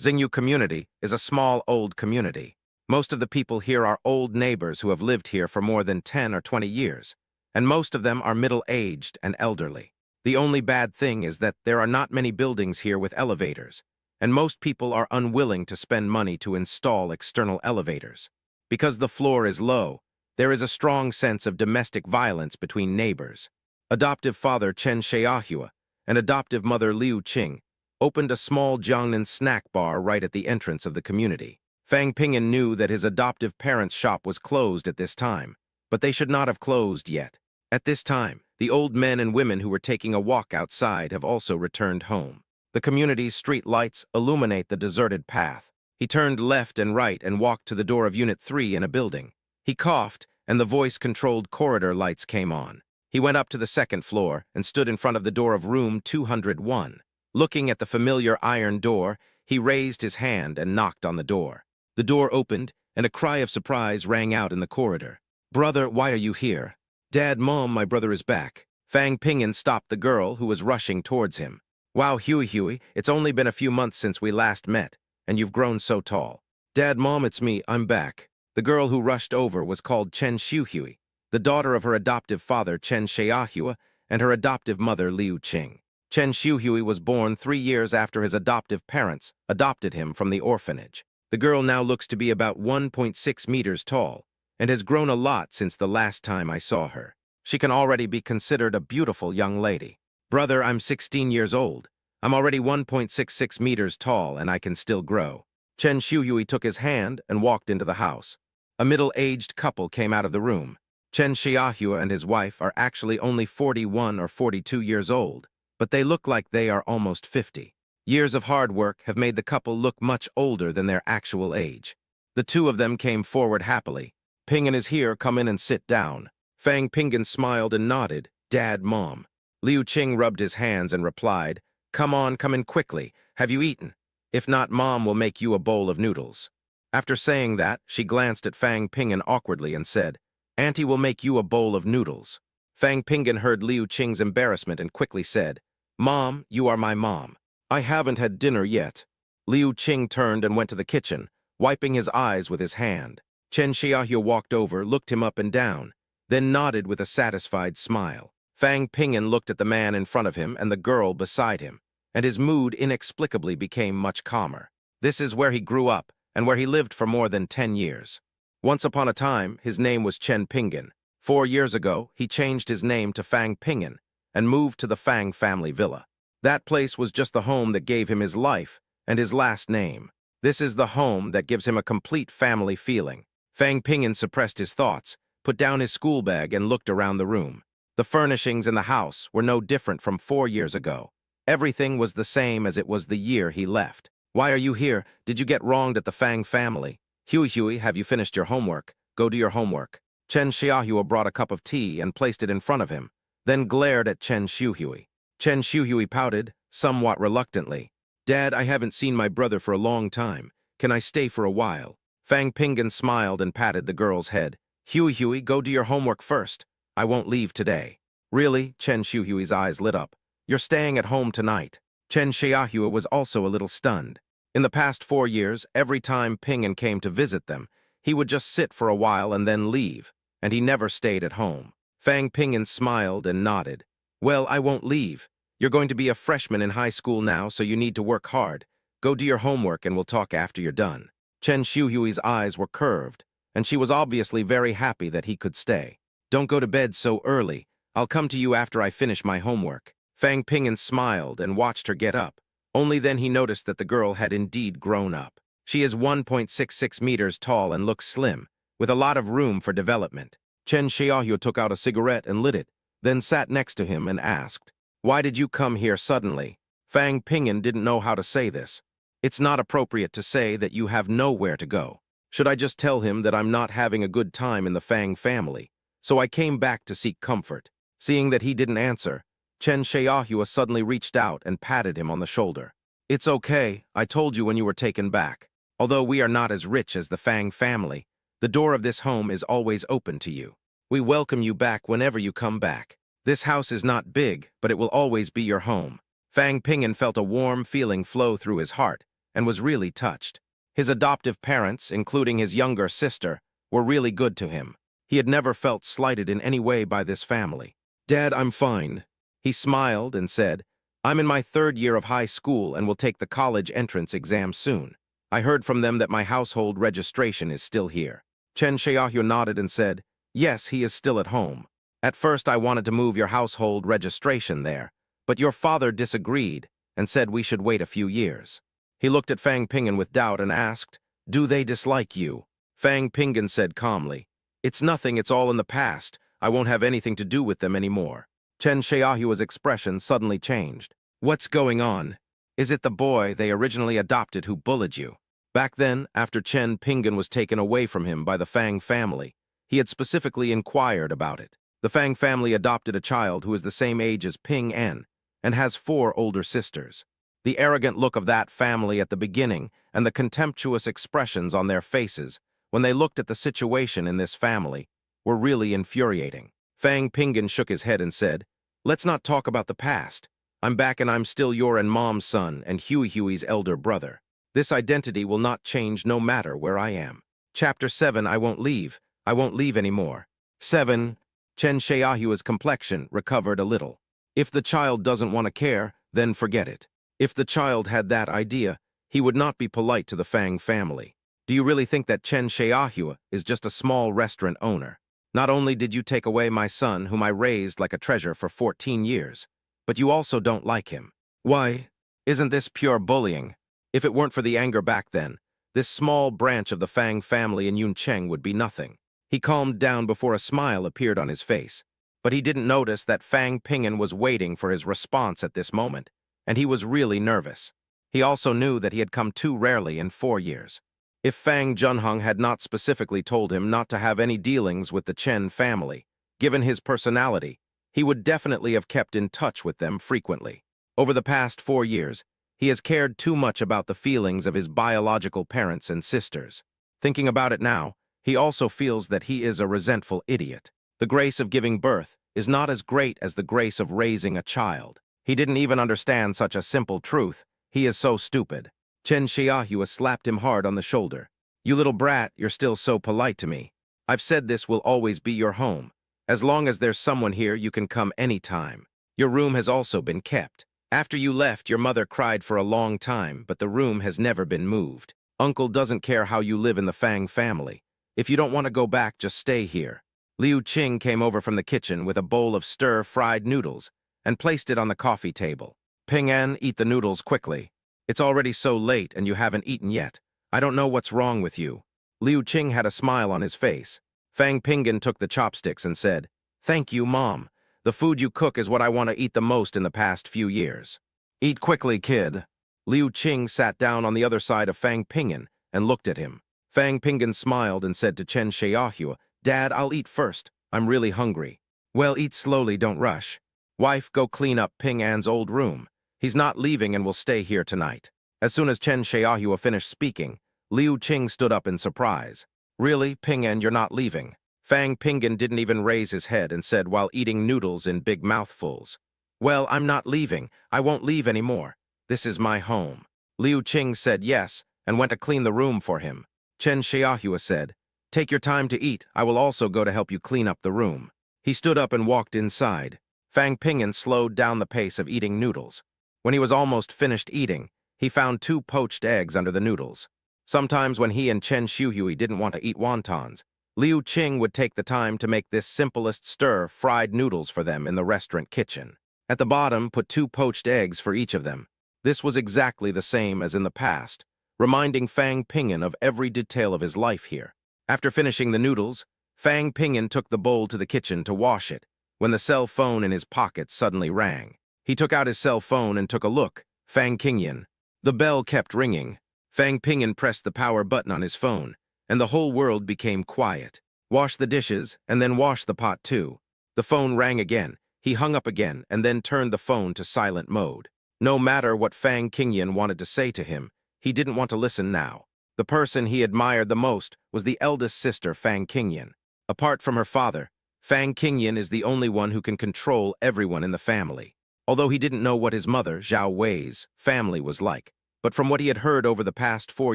Xingyu community is a small, old community. Most of the people here are old neighbors who have lived here for more than 10 or 20 years, and most of them are middle-aged and elderly. The only bad thing is that there are not many buildings here with elevators, and most people are unwilling to spend money to install external elevators. Because the floor is low, there is a strong sense of domestic violence between neighbors. Adoptive father Chen Xiaohua and adoptive mother Liu Qing opened a small Jiangnan snack bar right at the entrance of the community. Fang Pinggan knew that his adoptive parents' shop was closed at this time, but they should not have closed yet. At this time, the old men and women who were taking a walk outside have also returned home. The community's street lights illuminate the deserted path. He turned left and right and walked to the door of Unit 3 in a building. He coughed, and the voice-controlled corridor lights came on. He went up to the second floor and stood in front of the door of room 201. Looking at the familiar iron door, he raised his hand and knocked on the door. The door opened, and a cry of surprise rang out in the corridor. "Brother, why are you here?" "Dad, Mom, my brother is back." Fang Pinggan stopped the girl who was rushing towards him. "Wow, Huey, it's only been a few months since we last met, and you've grown so tall." "Dad, Mom, it's me, I'm back." The girl who rushed over was called Chen Xiuhui, the daughter of her adoptive father Chen Xiaohua and her adoptive mother Liu Qing. Chen Xiuhui was born 3 years after his adoptive parents adopted him from the orphanage. The girl now looks to be about 1.6 meters tall, and has grown a lot since the last time I saw her. She can already be considered a beautiful young lady. Brother, I'm 16 years old. I'm already 1.66 meters tall, and I can still grow. Chen Xiuhui took his hand and walked into the house. A middle-aged couple came out of the room. Chen Xiaohua and his wife are actually only 41 or 42 years old, but they look like they are almost 50. Years of hard work have made the couple look much older than their actual age. The two of them came forward happily. Ping is here, come in and sit down. Fang Pinggan smiled and nodded. Dad, Mom. Liu Qing rubbed his hands and replied, come on, come in quickly. Have you eaten? If not, Mom will make you a bowl of noodles. After saying that, she glanced at Fang Pinggan awkwardly and said, Auntie will make you a bowl of noodles. Fang Pinggan heard Liu Qing's embarrassment and quickly said, Mom, you are my mom. I haven't had dinner yet. Liu Qing turned and went to the kitchen, wiping his eyes with his hand. Chen Xiaohua walked over, looked him up and down, then nodded with a satisfied smile. Fang Pinggan looked at the man in front of him and the girl beside him, and his mood inexplicably became much calmer. This is where he grew up and where he lived for more than 10 years. Once upon a time, his name was Chen Pinggan. 4 years ago, he changed his name to Fang Pinggan and moved to the Fang family villa. That place was just the home that gave him his life and his last name. This is the home that gives him a complete family feeling. Fang Pinggan suppressed his thoughts, put down his school bag and looked around the room. The furnishings in the house were no different from 4 years ago. Everything was the same as it was the year he left. Why are you here? Did you get wronged at the Fang family? Hui, have you finished your homework? Go do your homework. Chen Xiaohua brought a cup of tea and placed it in front of him, then glared at Chen Xiuhui. Chen Xiuhui pouted, somewhat reluctantly. Dad, I haven't seen my brother for a long time. Can I stay for a while? Fang Pinggan smiled and patted the girl's head. Hui, go do your homework first. I won't leave today. Really? Chen Xiuhui's eyes lit up. You're staying at home tonight. Chen Xiaohua was also a little stunned. In the past 4 years, every time Pinggan came to visit them, he would just sit for a while and then leave, and he never stayed at home. Fang Pinggan smiled and nodded. Well, I won't leave. You're going to be a freshman in high school now, so you need to work hard. Go do your homework and we'll talk after you're done. Chen Xiuhui's eyes were curved, and she was obviously very happy that he could stay. Don't go to bed so early. I'll come to you after I finish my homework. Fang Pinggan smiled and watched her get up. Only then he noticed that the girl had indeed grown up. She is 1.66 meters tall and looks slim, with a lot of room for development. Chen Xiaohua took out a cigarette and lit it, then sat next to him and asked, Why did you come here suddenly? Fang Pinggan didn't know how to say this. It's not appropriate to say that you have nowhere to go. Should I just tell him that I'm not having a good time in the Fang family? So I came back to seek comfort. Seeing that he didn't answer, Chen Xiaohua suddenly reached out and patted him on the shoulder. It's okay, I told you when you were taken back. Although we are not as rich as the Fang family, the door of this home is always open to you. We welcome you back whenever you come back. This house is not big, but it will always be your home. Fang Pinggan felt a warm feeling flow through his heart and was really touched. His adoptive parents, including his younger sister, were really good to him. He had never felt slighted in any way by this family. Dad, I'm fine. He smiled and said, I'm in my 3rd year of high school and will take the college entrance exam soon. I heard from them that my household registration is still here. Chen Xiaohua nodded and said, Yes, he is still at home. At first I wanted to move your household registration there, but your father disagreed and said we should wait a few years. He looked at Fang Pinggan with doubt and asked, Do they dislike you? Fang Pinggan said calmly, It's nothing, it's all in the past. I won't have anything to do with them anymore. Chen Xiaohua's expression suddenly changed. What's going on? Is it the boy they originally adopted who bullied you? Back then, after Chen Pinggan was taken away from him by the Fang family, he had specifically inquired about it. The Fang family adopted a child who is the same age as Ping En and has 4 older sisters. The arrogant look of that family at the beginning and the contemptuous expressions on their faces when they looked at the situation in this family were really infuriating. Fang Pinggan shook his head and said, Let's not talk about the past. I'm back and I'm still your and Mom's son and Hui's elder brother. This identity will not change no matter where I am. Chapter 7, I won't leave. I won't leave anymore. 7. Chen Xiaohua's complexion recovered a little. If the child doesn't want to care, then forget it. If the child had that idea, he would not be polite to the Fang family. Do you really think that Chen Xiaohua is just a small restaurant owner? Not only did you take away my son, whom I raised like a treasure for 14 years, but you also don't like him. Why? Isn't this pure bullying? If it weren't for the anger back then, this small branch of the Fang family in Yuncheng would be nothing. He calmed down before a smile appeared on his face. But he didn't notice that Fang Ping'an was waiting for his response at this moment, and he was really nervous. He also knew that he had come too rarely in 4 years. If Fang Junhong had not specifically told him not to have any dealings with the Chen family, given his personality, he would definitely have kept in touch with them frequently. Over the past 4 years, he has cared too much about the feelings of his biological parents and sisters. Thinking about it now, he also feels that he is a resentful idiot. The grace of giving birth is not as great as the grace of raising a child. He didn't even understand such a simple truth. He is so stupid. Chen Xiaohua slapped him hard on the shoulder. You little brat, you're still so polite to me. I've said this will always be your home. As long as there's someone here, you can come anytime. Your room has also been kept. After you left, your mother cried for a long time, but the room has never been moved. Uncle doesn't care how you live in the Fang family. If you don't want to go back, just stay here. Liu Qing came over from the kitchen with a bowl of stir-fried noodles and placed it on the coffee table. Ping-an, eat the noodles quickly. It's already so late and you haven't eaten yet. I don't know what's wrong with you. Liu Qing had a smile on his face. Fang Ping'an took the chopsticks and said, Thank you, Mom. The food you cook is what I want to eat the most in the past few years. Eat quickly, kid. Liu Qing sat down on the other side of Fang Ping'an and looked at him. Fang Ping'an smiled and said to Chen Xiaohua, Dad, I'll eat first. I'm really hungry. Well, eat slowly, don't rush. Wife, go clean up Ping-an's old room. He's not leaving and will stay here tonight. As soon as Chen Xiaohua finished speaking, Liu Qing stood up in surprise. Really, Ping-an, you're not leaving? Fang Ping'an didn't even raise his head and said while eating noodles in big mouthfuls. Well, I'm not leaving. I won't leave anymore. This is my home. Liu Qing said yes and went to clean the room for him. Chen Xiaohua said, Take your time to eat. I will also go to help you clean up the room. He stood up and walked inside. Fang Ping'an slowed down the pace of eating noodles. When he was almost finished eating, he found 2 poached eggs under the noodles. Sometimes when he and Chen Xiuhui didn't want to eat wontons, Liu Qing would take the time to make this simplest stir-fried noodles for them in the restaurant kitchen. At the bottom, put 2 poached eggs for each of them. This was exactly the same as in the past, reminding Fang Ping'an of every detail of his life here. After finishing the noodles, Fang Ping'an took the bowl to the kitchen to wash it, when the cell phone in his pocket suddenly rang. He took out his cell phone and took a look. Fang Ping'an. The bell kept ringing. Fang Ping'an pressed the power button on his phone, and the whole world became quiet. Wash the dishes, and then wash the pot too. The phone rang again. He hung up again, and then turned the phone to silent mode. No matter what Fang Ping'an wanted to say to him, he didn't want to listen now. The person he admired the most was the eldest sister, Fang Ping'an. Apart from her father, Fang Ping'an is the only one who can control everyone in the family. Although he didn't know what his mother, Zhao Wei's, family was like, but from what he had heard over the past 4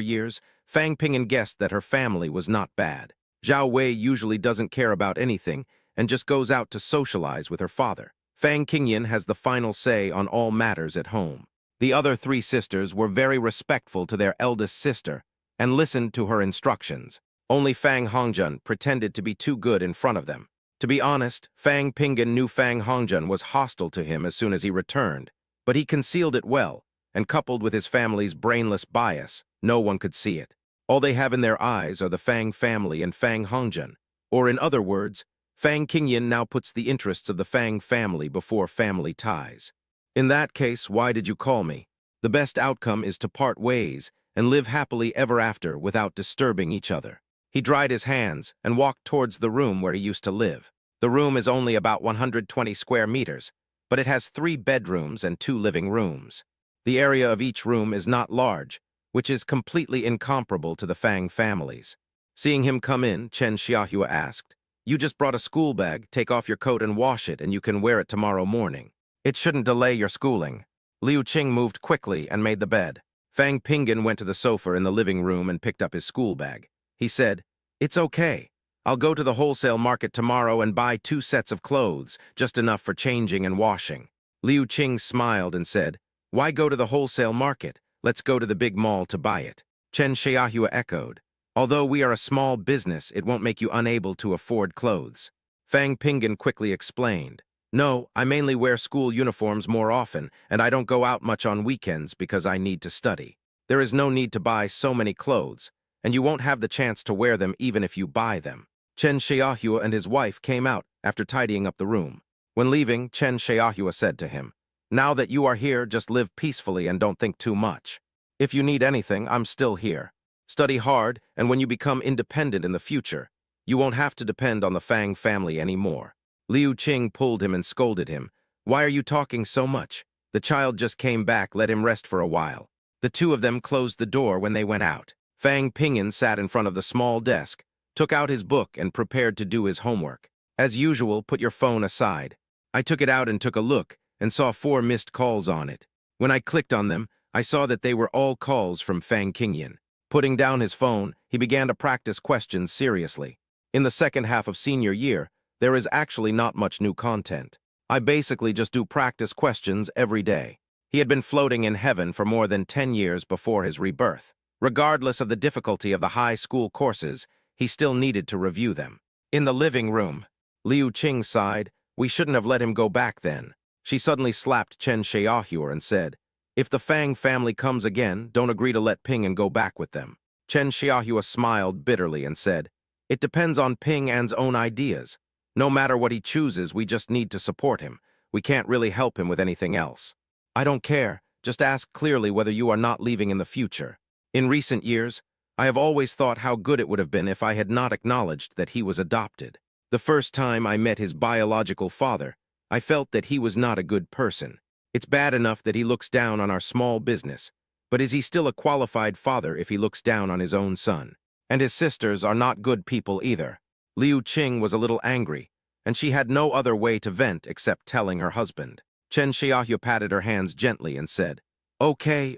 years, Fang Ping'an guessed that her family was not bad. Zhao Wei usually doesn't care about anything and just goes out to socialize with her father. Fang Ping'an has the final say on all matters at home. The other 3 sisters were very respectful to their eldest sister and listened to her instructions. Only Fang Hongjun pretended to be too good in front of them. To be honest, Fang Ping'an knew Fang Hongjun was hostile to him as soon as he returned, but he concealed it well, and coupled with his family's brainless bias, no one could see it. All they have in their eyes are the Fang family and Fang Hongjun, or in other words, Fang Ping'an now puts the interests of the Fang family before family ties. In that case, why did you call me? The best outcome is to part ways and live happily ever after without disturbing each other. He dried his hands and walked towards the room where he used to live. The room is only about 120 square meters, but it has 3 bedrooms and 2 living rooms. The area of each room is not large, which is completely incomparable to the Fang families. Seeing him come in, Chen Xiaohua asked, You just brought a school bag, take off your coat and wash it and you can wear it tomorrow morning. It shouldn't delay your schooling. Liu Qing moved quickly and made the bed. Fang Ping'an went to the sofa in the living room and picked up his school bag. He said, It's okay. I'll go to the wholesale market tomorrow and buy 2 sets of clothes, just enough for changing and washing. Liu Qing smiled and said, Why go to the wholesale market? Let's go to the big mall to buy it. Chen Xiaohua echoed, Although we are a small business, it won't make you unable to afford clothes. Fang Pingan quickly explained. No, I mainly wear school uniforms more often, and I don't go out much on weekends because I need to study. There is no need to buy so many clothes, and you won't have the chance to wear them even if you buy them. Chen Xiaohua and his wife came out after tidying up the room. When leaving, Chen Xiaohua said to him, "Now that you are here, just live peacefully and don't think too much. If you need anything, I'm still here. Study hard, and when you become independent in the future, you won't have to depend on the Fang family anymore." Liu Qing pulled him and scolded him. "Why are you talking so much? The child just came back, let him rest for a while." The two of them closed the door when they went out. Fang Pingan sat in front of the small desk, took out his book and prepared to do his homework. As usual, put your phone aside. I took it out and took a look, and saw 4 missed calls on it. When I clicked on them, I saw that they were all calls from Fang Qingyan. Putting down his phone, he began to practice questions seriously. In the second half of senior year, there is actually not much new content. I basically just do practice questions every day. He had been floating in heaven for more than 10 years before his rebirth. Regardless of the difficulty of the high school courses, he still needed to review them. In the living room, Liu Qing sighed. "We shouldn't have let him go back then." She suddenly slapped Chen Xiaohua and said, "If the Fang family comes again, don't agree to let Ping An go back with them." Chen Xiaohua smiled bitterly and said, "It depends on Ping An's own ideas. No matter what he chooses, we just need to support him. We can't really help him with anything else." "I don't care. Just ask clearly whether you are not leaving in the future." In recent years, I have always thought how good it would have been if I had not acknowledged that he was adopted. The first time I met his biological father, I felt that he was not a good person. It's bad enough that he looks down on our small business, but is he still a qualified father if he looks down on his own son? And his sisters are not good people either. Liu Qing was a little angry, and she had no other way to vent except telling her husband. Chen Xiaohua patted her hands gently and said, Okay,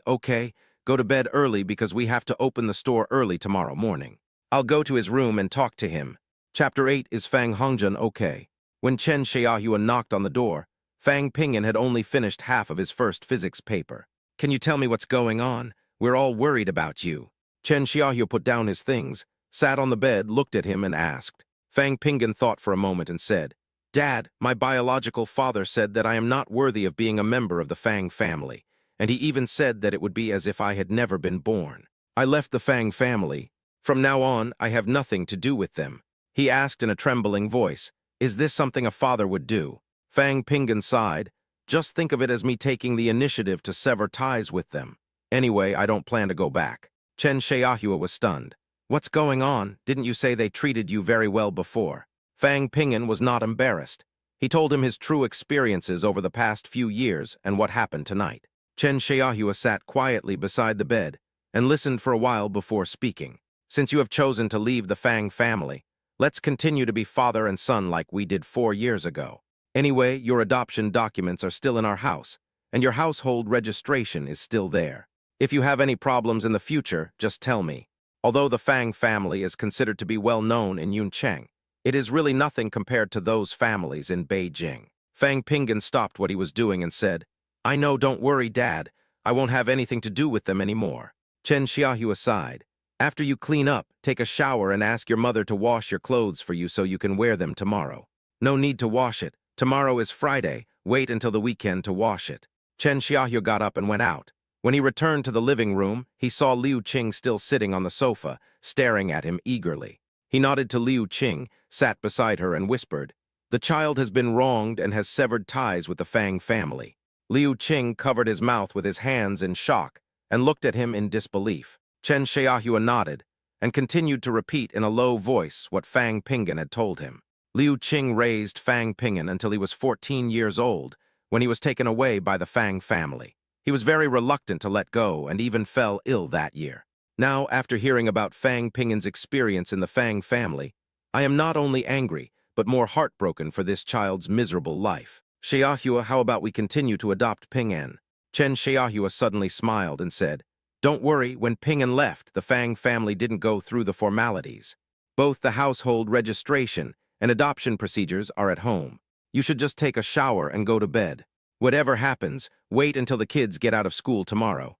go to bed early because we have to open the store early tomorrow morning. I'll go to his room and talk to him. Chapter 8 is Fang Hongjun okay? When Chen Xiaohua knocked on the door, Fang Pingan had only finished half of his first physics paper. "Can you tell me what's going on? We're all worried about you." Chen Xiaohua put down his things, sat on the bed, looked at him and asked. Fang Pingan thought for a moment and said, "Dad, my biological father said that I am not worthy of being a member of the Fang family, and he even said that it would be as if I had never been born. I left the Fang family. From now on, I have nothing to do with them." He asked in a trembling voice, "Is this something a father would do?" Fang Pingan sighed. "Just think of it as me taking the initiative to sever ties with them. Anyway, I don't plan to go back." Chen Xiaohua was stunned. "What's going on? Didn't you say they treated you very well before?" Fang Pingan was not embarrassed. He told him his true experiences over the past few years and what happened tonight. Chen Xiaohua sat quietly beside the bed and listened for a while before speaking. "Since you have chosen to leave the Fang family, let's continue to be father and son like we did 4 years ago. Anyway, your adoption documents are still in our house, and your household registration is still there. If you have any problems in the future, just tell me." Although the Fang family is considered to be well known in Yuncheng, it is really nothing compared to those families in Beijing. Fang Pingan stopped what he was doing and said, "I know, don't worry, Dad. I won't have anything to do with them anymore." Chen Xiaohua sighed. "After you clean up, take a shower and ask your mother to wash your clothes for you so you can wear them tomorrow." "No need to wash it. Tomorrow is Friday. Wait until the weekend to wash it." Chen Xiaohua got up and went out. When he returned to the living room, he saw Liu Qing still sitting on the sofa, staring at him eagerly. He nodded to Liu Qing, sat beside her and whispered, "The child has been wronged and has severed ties with the Fang family." Liu Qing covered his mouth with his hands in shock and looked at him in disbelief. Chen Xiaohua nodded and continued to repeat in a low voice what Fang Pingan had told him. Liu Qing raised Fang Pingan until he was 14 years old, when he was taken away by the Fang family. He was very reluctant to let go and even fell ill that year. Now, after hearing about Fang Pingan's experience in the Fang family, I am not only angry, but more heartbroken for this child's miserable life. "Xiaohua, how about we continue to adopt Ping An?" Chen Xiaohua suddenly smiled and said, "Don't worry, when Ping An left, the Fang family didn't go through the formalities. Both the household registration and adoption procedures are at home. You should just take a shower and go to bed. Whatever happens, wait until the kids get out of school tomorrow."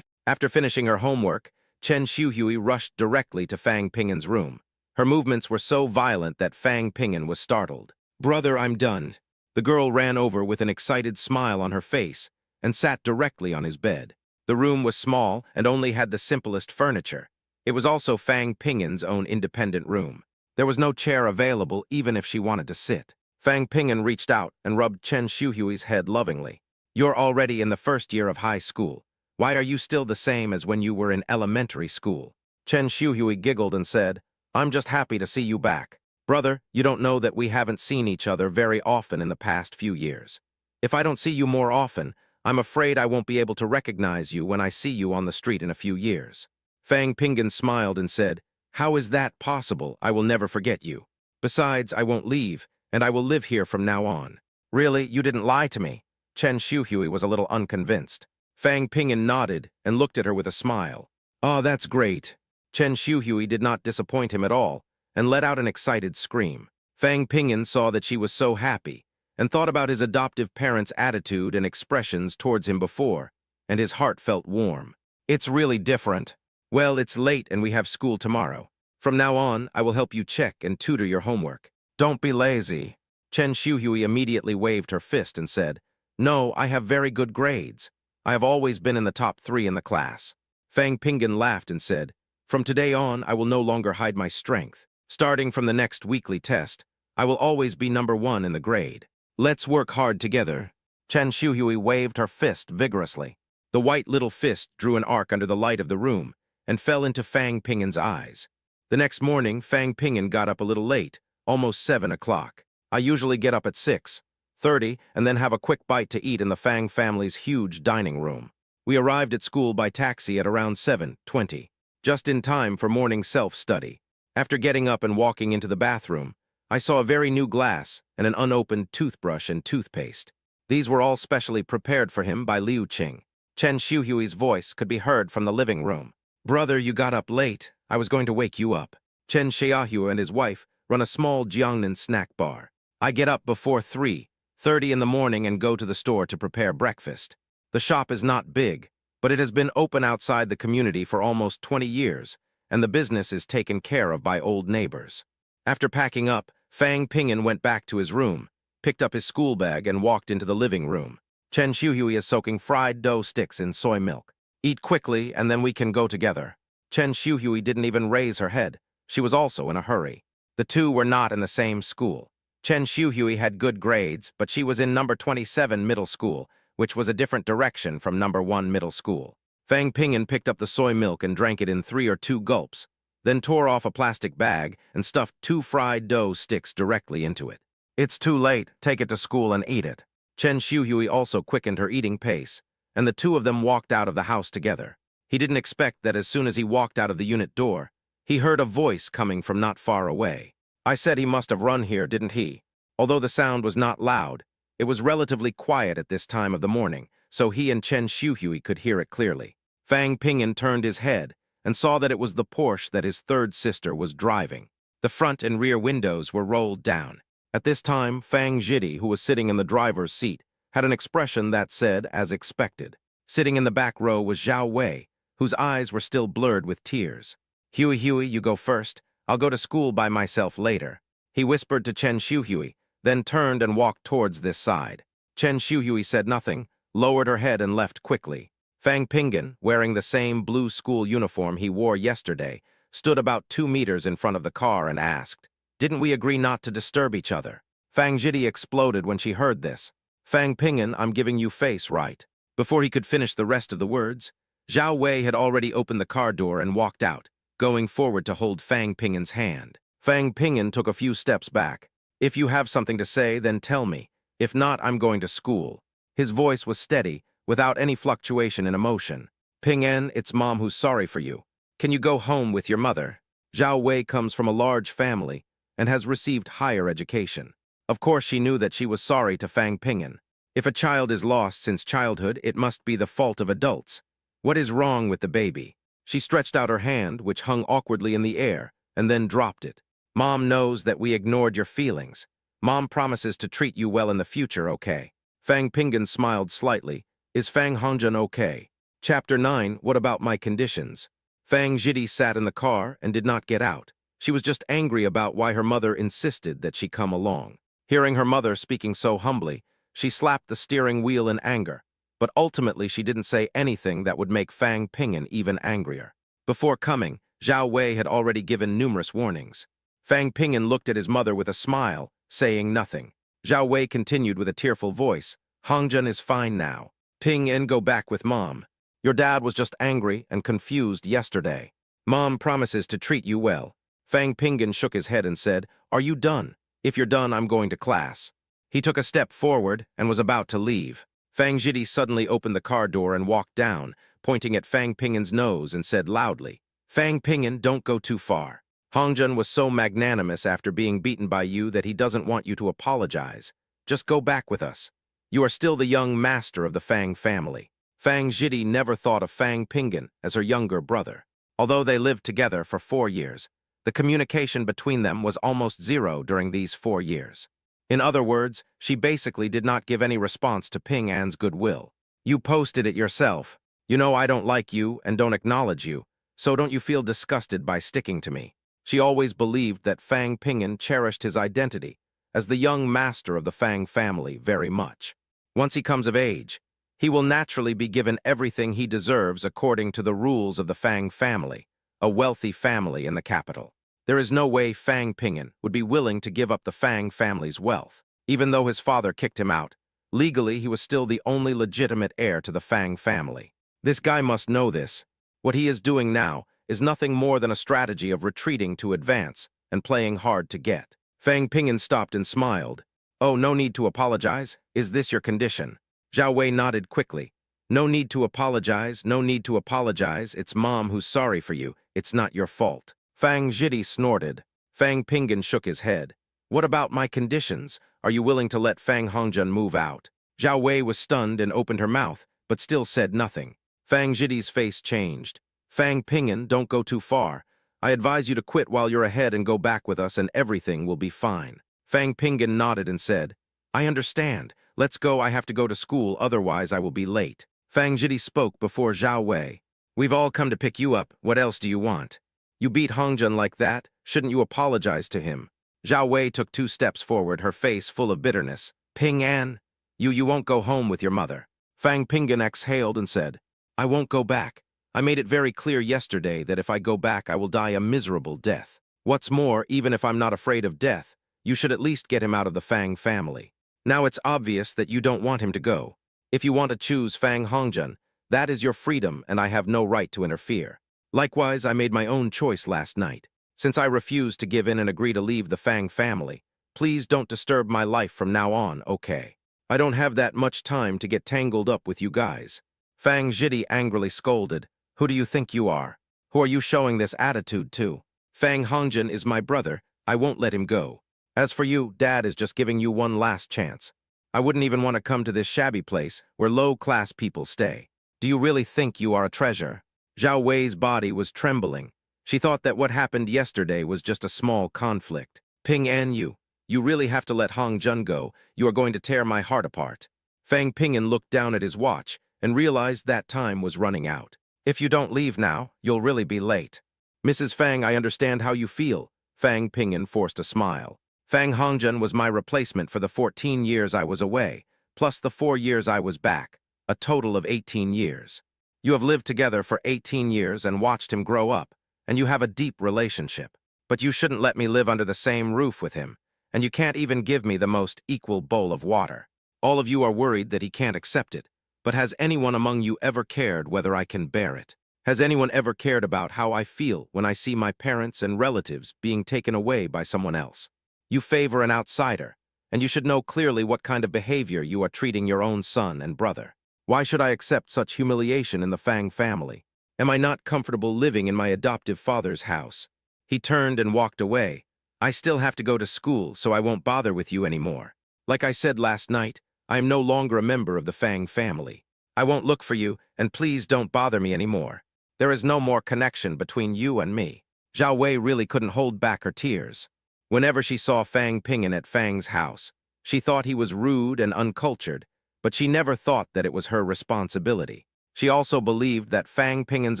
After finishing her homework, Chen Xiuhui rushed directly to Fang Pingin's room. Her movements were so violent that Fang Pingin was startled. "Brother, I'm done." The girl ran over with an excited smile on her face and sat directly on his bed. The room was small and only had the simplest furniture. It was also Fang Pingin's own independent room. There was no chair available even if she wanted to sit. Fang Pingin reached out and rubbed Chen Xiuhui's head lovingly. "You're already in the first year of high school. Why are you still the same as when you were in elementary school?" Chen Xiuhui giggled and said, "I'm just happy to see you back. Brother, you don't know that we haven't seen each other very often in the past few years. If I don't see you more often, I'm afraid I won't be able to recognize you when I see you on the street in a few years." Fang Pingin smiled and said, "How is that possible? I will never forget you. Besides, I won't leave, and I will live here from now on." "Really? You didn't lie to me?" Chen Xiuhui was a little unconvinced. Fang Pingin nodded and looked at her with a smile. "Oh, that's great." Chen Xiuhui did not disappoint him at all and let out an excited scream. Fang Pingin saw that she was so happy and thought about his adoptive parents' attitude and expressions towards him before, and his heart felt warm. "It's really different. Well, it's late and we have school tomorrow. From now on, I will help you check and tutor your homework. Don't be lazy." Chen Xiuhui immediately waved her fist and said, "No, I have very good grades. I have always been in the top 3 in the class." Fang Pingin laughed and said, "From today on, I will no longer hide my strength. Starting from the next weekly test, I will always be number 1 in the grade. Let's work hard together." Chen Xiuhui waved her fist vigorously. The white little fist drew an arc under the light of the room and fell into Fang Pingin's eyes. The next morning, Fang Pingin got up a little late, almost 7 o'clock. "I usually get up at 6:30 and then have a quick bite to eat in the Fang family's huge dining room. We arrived at school by taxi at around 7:20, just in time for morning self-study. After getting up and walking into the bathroom, I saw a very new glass and an unopened toothbrush and toothpaste. These were all specially prepared for him by Liu Qing. Chen Xiuhui's voice could be heard from the living room. "Brother, you got up late. I was going to wake you up." Chen Xiaohu and his wife run a small Jiangnan snack bar. "I get up before 3:30 in the morning and go to the store to prepare breakfast. The shop is not big, but it has been open outside the community for almost 20 years, and the business is taken care of by old neighbors." After packing up, Fang Pingin went back to his room, picked up his school bag, and walked into the living room. Chen Xiuhui is soaking fried dough sticks in soy milk. "Eat quickly, and then we can go together." Chen Xiuhui didn't even raise her head. She was also in a hurry. The two were not in the same school. Chen Xiuhui had good grades, but she was in number 27 middle school, which was a different direction from number 1 middle school. Fang Pingin picked up the soy milk and drank it in 3 or 2 gulps, then tore off a plastic bag and stuffed 2 fried dough sticks directly into it. "It's too late. Take it to school and eat it." Chen Xiuhui also quickened her eating pace, and the two of them walked out of the house together. He didn't expect that as soon as he walked out of the unit door, he heard a voice coming from not far away. "I said he must have run here, didn't he?" Although the sound was not loud, it was relatively quiet at this time of the morning, so he and Chen Xiuhui could hear it clearly. Fang Pingin turned his head and saw that it was the Porsche that his third sister was driving. The front and rear windows were rolled down. At this time, Fang Jidi, who was sitting in the driver's seat, had an expression that said, as expected. Sitting in the back row was Zhao Wei, whose eyes were still blurred with tears. "Huey, you go first. I'll go to school by myself later," he whispered to Chen Xiuhui, then turned and walked towards this side. Chen Xiuhui said nothing, lowered her head and left quickly. Fang Pingin, wearing the same blue school uniform he wore yesterday, stood about 2 meters in front of the car and asked, "Didn't we agree not to disturb each other?" Fang Jidi exploded when she heard this. "Fang Pingin, I'm giving you face, right?" Before he could finish the rest of the words, Zhao Wei had already opened the car door and walked out, going forward to hold Fang Pingin's hand. Fang Pingin took a few steps back. "If you have something to say, then tell me. If not, I'm going to school." His voice was steady, without any fluctuation in emotion. "Ping'en, it's Mom who's sorry for you. Can you go home with your mother?" Zhao Wei comes from a large family and has received higher education. Of course, she knew that she was sorry to Fang Pingin. If a child is lost since childhood, it must be the fault of adults. What is wrong with the baby? She stretched out her hand, which hung awkwardly in the air, and then dropped it. "Mom knows that we ignored your feelings. Mom promises to treat you well in the future, okay?" Fang Pingin smiled slightly. "Is Fang Hongjian okay?" Chapter 9, What About My Conditions? Fang Jidi sat in the car and did not get out. She was just angry about why her mother insisted that she come along. Hearing her mother speaking so humbly, she slapped the steering wheel in anger, but ultimately she didn't say anything that would make Fang Ping'an even angrier. Before coming, Zhao Wei had already given numerous warnings. Fang Ping'an looked at his mother with a smile, saying nothing. Zhao Wei continued with a tearful voice, "Hongjun is fine now. Ping'an, go back with Mom. Your dad was just angry and confused yesterday. Mom promises to treat you well." Fang Ping'an shook his head and said, "Are you done? If you're done, I'm going to class." He took a step forward and was about to leave. Fang Jidi suddenly opened the car door and walked down, pointing at Fang Ping'an's nose and said loudly, "Fang Ping'an, don't go too far. Hongjun was so magnanimous after being beaten by you that he doesn't want you to apologize. Just go back with us. You are still the young master of the Fang family." Fang Jidi never thought of Fang Ping'an as her younger brother. Although they lived together for 4 years, the communication between them was almost zero during these 4 years. In other words, she basically did not give any response to Ping'an's goodwill. "You posted it yourself. You know I don't like you and don't acknowledge you, so don't you feel disgusted by sticking to me?" She always believed that Fang Ping'an cherished his identity as the young master of the Fang family very much. Once he comes of age, he will naturally be given everything he deserves according to the rules of the Fang family, a wealthy family in the capital. There is no way Fang Ping'an would be willing to give up the Fang family's wealth. Even though his father kicked him out, legally he was still the only legitimate heir to the Fang family. This guy must know this. What he is doing now is nothing more than a strategy of retreating to advance and playing hard to get. Fang Ping'an stopped and smiled. "Oh, no need to apologize. Is this your condition?" Zhao Wei nodded quickly. "No need to apologize, no need to apologize. It's Mom who's sorry for you. It's not your fault." Fang Jidi snorted. Fang Ping'an shook his head. "What about my conditions? Are you willing to let Fang Hongjun move out?" Zhao Wei was stunned and opened her mouth, but still said nothing. Fang Jidi's face changed. "Fang Ping'an, don't go too far. I advise you to quit while you're ahead and go back with us and everything will be fine." Fang Ping'an nodded and said, "I understand. Let's go, I have to go to school, otherwise I will be late." Fang Jidi spoke before Zhao Wei. "We've all come to pick you up. What else do you want? You beat Hongjun like that. Shouldn't you apologize to him?" Zhao Wei took 2 steps forward, her face full of bitterness. "Ping'an, you won't go home with your mother." Fang Ping'an exhaled and said, "I won't go back. I made it very clear yesterday that if I go back I will die a miserable death. What's more, even if I'm not afraid of death, you should at least get him out of the Fang family. Now it's obvious that you don't want him to go. If you want to choose Fang Hongjun, that is your freedom and I have no right to interfere. Likewise, I made my own choice last night. Since I refused to give in and agree to leave the Fang family, please don't disturb my life from now on, okay? I don't have that much time to get tangled up with you guys." Fang Jidi angrily scolded, "Who do you think you are? Who are you showing this attitude to? Fang Hongjun is my brother. I won't let him go. As for you, Dad is just giving you one last chance. I wouldn't even want to come to this shabby place where low-class people stay. Do you really think you are a treasure?" Zhao Wei's body was trembling. She thought that what happened yesterday was just a small conflict. "Ping'an, you really have to let Hongjun go. You are going to tear my heart apart." Fang Ping'an looked down at his watch and realized that time was running out. "If you don't leave now, you'll really be late." "Mrs. Fang, I understand how you feel." Fang Ping'an forced a smile. "Fang Hongjun was my replacement for the 14 years I was away, plus the 4 years I was back, a total of 18 years. You have lived together for 18 years and watched him grow up, and you have a deep relationship. But you shouldn't let me live under the same roof with him, and you can't even give me the most equal bowl of water. All of you are worried that he can't accept it, but has anyone among you ever cared whether I can bear it? Has anyone ever cared about how I feel when I see my parents and relatives being taken away by someone else? You favor an outsider, and you should know clearly what kind of behavior you are treating your own son and brother. Why should I accept such humiliation in the Fang family? Am I not comfortable living in my adoptive father's house?" He turned and walked away. "I still have to go to school, so I won't bother with you anymore. Like I said last night, I am no longer a member of the Fang family. I won't look for you, and please don't bother me anymore. There is no more connection between you and me." Zhao Wei really couldn't hold back her tears. Whenever she saw Fang Ping'an at Fang's house, she thought he was rude and uncultured, but she never thought that it was her responsibility. She also believed that Fang Pingin's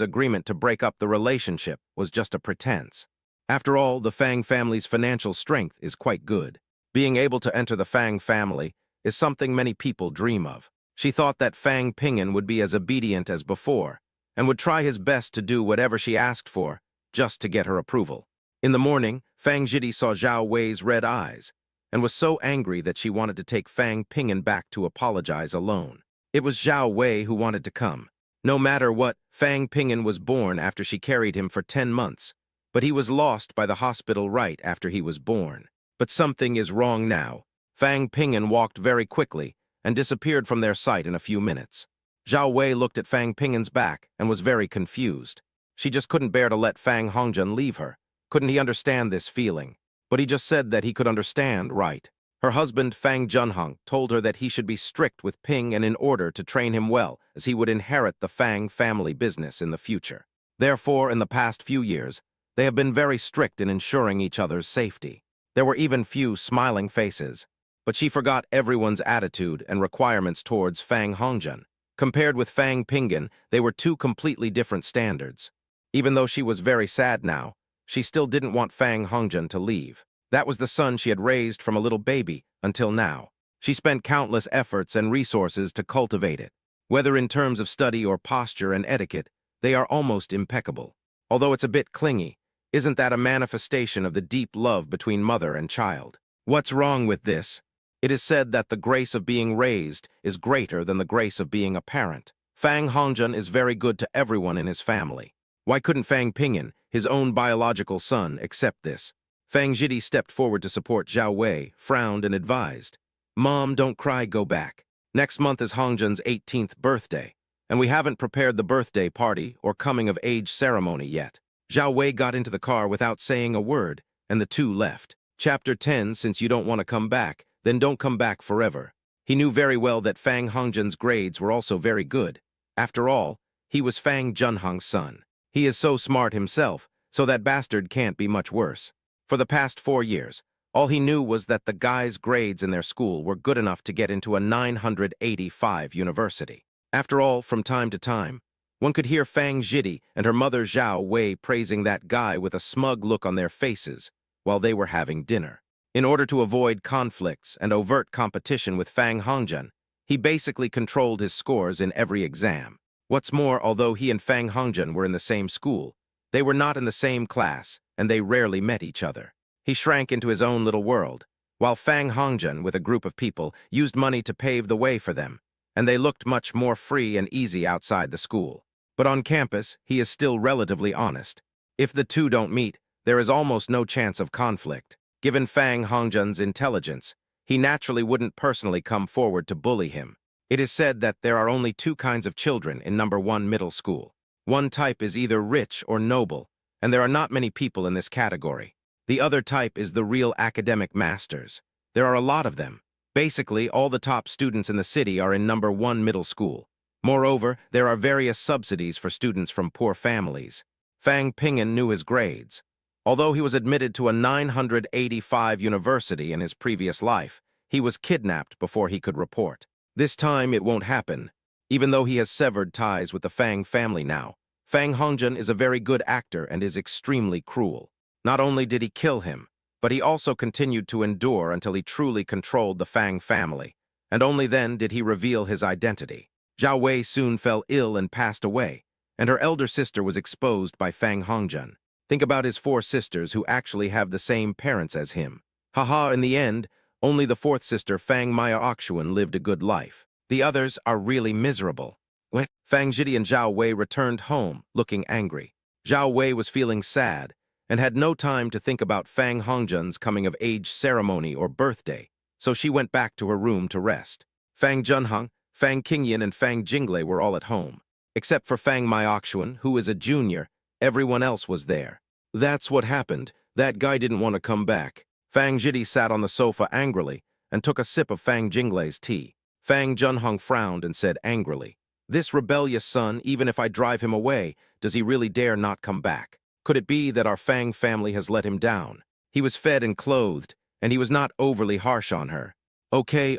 agreement to break up the relationship was just a pretense. After all, the Fang family's financial strength is quite good. Being able to enter the Fang family is something many people dream of. She thought that Fang Pingin would be as obedient as before and would try his best to do whatever she asked for just to get her approval. In the morning, Fang Jidi saw Zhao Wei's red eyes and was so angry that she wanted to take Fang Pingin back to apologize alone. It was Zhao Wei who wanted to come. No matter what, Fang Pingin was born after she carried him for 10 months, but he was lost by the hospital right after he was born. But something is wrong now. Fang Pingin walked very quickly and disappeared from their sight in a few minutes. Zhao Wei looked at Fang Pingin's back and was very confused. She just couldn't bear to let Fang Hongjun leave her. Couldn't he understand this feeling? But he just said that he could understand, right? Her husband, Fang Junhong, told her that he should be strict with Ping and in order to train him well, as he would inherit the Fang family business in the future. Therefore, in the past few years, they have been very strict in ensuring each other's safety. There were even few smiling faces. But she forgot everyone's attitude and requirements towards Fang Hongjun. Compared with Fang Pingin, they were two completely different standards. Even though she was very sad now, she still didn't want Fang Hongjun to leave. That was the son she had raised from a little baby until now. She spent countless efforts and resources to cultivate it. Whether in terms of study or posture and etiquette, they are almost impeccable. Although it's a bit clingy, isn't that a manifestation of the deep love between mother and child? What's wrong with this? It is said that the grace of being raised is greater than the grace of being a parent. Fang Hongjun is very good to everyone in his family. Why couldn't Fang Pingin, his own biological son, accept this? Fang Jidi stepped forward to support Zhao Wei, frowned and advised, "Mom, don't cry, go back. Next month is Hongjun's 18th birthday, and we haven't prepared the birthday party or coming-of-age ceremony yet." Zhao Wei got into the car without saying a word, and the two left. Chapter 10, Since you don't want to come back, then don't come back forever. He knew very well that Fang Hongjun's grades were also very good. After all, he was Fang Junhong's son. He is so smart himself, so that bastard can't be much worse. For the past 4 years, all he knew was that the guys' grades in their school were good enough to get into a 985 university. After all, from time to time, one could hear Fang Jidi and her mother Zhao Wei praising that guy with a smug look on their faces while they were having dinner. In order to avoid conflicts and overt competition with Fang Hongjun, he basically controlled his scores in every exam. What's more, although he and Fang Hongjun were in the same school, they were not in the same class, and they rarely met each other. He shrank into his own little world, while Fang Hongjun, with a group of people, used money to pave the way for them, and they looked much more free and easy outside the school. But on campus, he is still relatively honest. If the two don't meet, there is almost no chance of conflict. Given Fang Hongjun's intelligence, he naturally wouldn't personally come forward to bully him. It is said that there are only 2 kinds of children in number 1 middle school. One type is either rich or noble, and there are not many people in this category. The other type is the real academic masters. There are a lot of them. Basically, all the top students in the city are in number 1 middle school. Moreover, there are various subsidies for students from poor families. Fang Pingin knew his grades. Although he was admitted to a 985 university in his previous life, he was kidnapped before he could report. This time it won't happen. Even though he has severed ties with the Fang family now, Fang Hongjun is a very good actor and is extremely cruel. Not only did he kill him, but he also continued to endure until he truly controlled the Fang family, and only then did he reveal his identity. Zhao Wei soon fell ill and passed away, and her elder sister was exposed by Fang Hongjun. Think about his 4 sisters who actually have the same parents as him. Haha, in the end, only the 4th sister, Fang Maya Oxuan, lived a good life. The others are really miserable. Fang Jidi and Zhao Wei returned home, looking angry. Zhao Wei was feeling sad, and had no time to think about Fang Hongjun's coming-of-age ceremony or birthday, so she went back to her room to rest. Fang Junhong, Fang Qingyan, and Fang Jinglei were all at home. Except for Fang Myoxuan, who is a junior, everyone else was there. That's what happened. That guy didn't want to come back. Fang Jidi sat on the sofa angrily and took a sip of Fang Jinglei's tea. Fang Junhong frowned and said angrily, "This rebellious son, even if I drive him away, does he really dare not come back? Could it be that our Fang family has let him down? He was fed and clothed, and he was not overly harsh on her. Okay.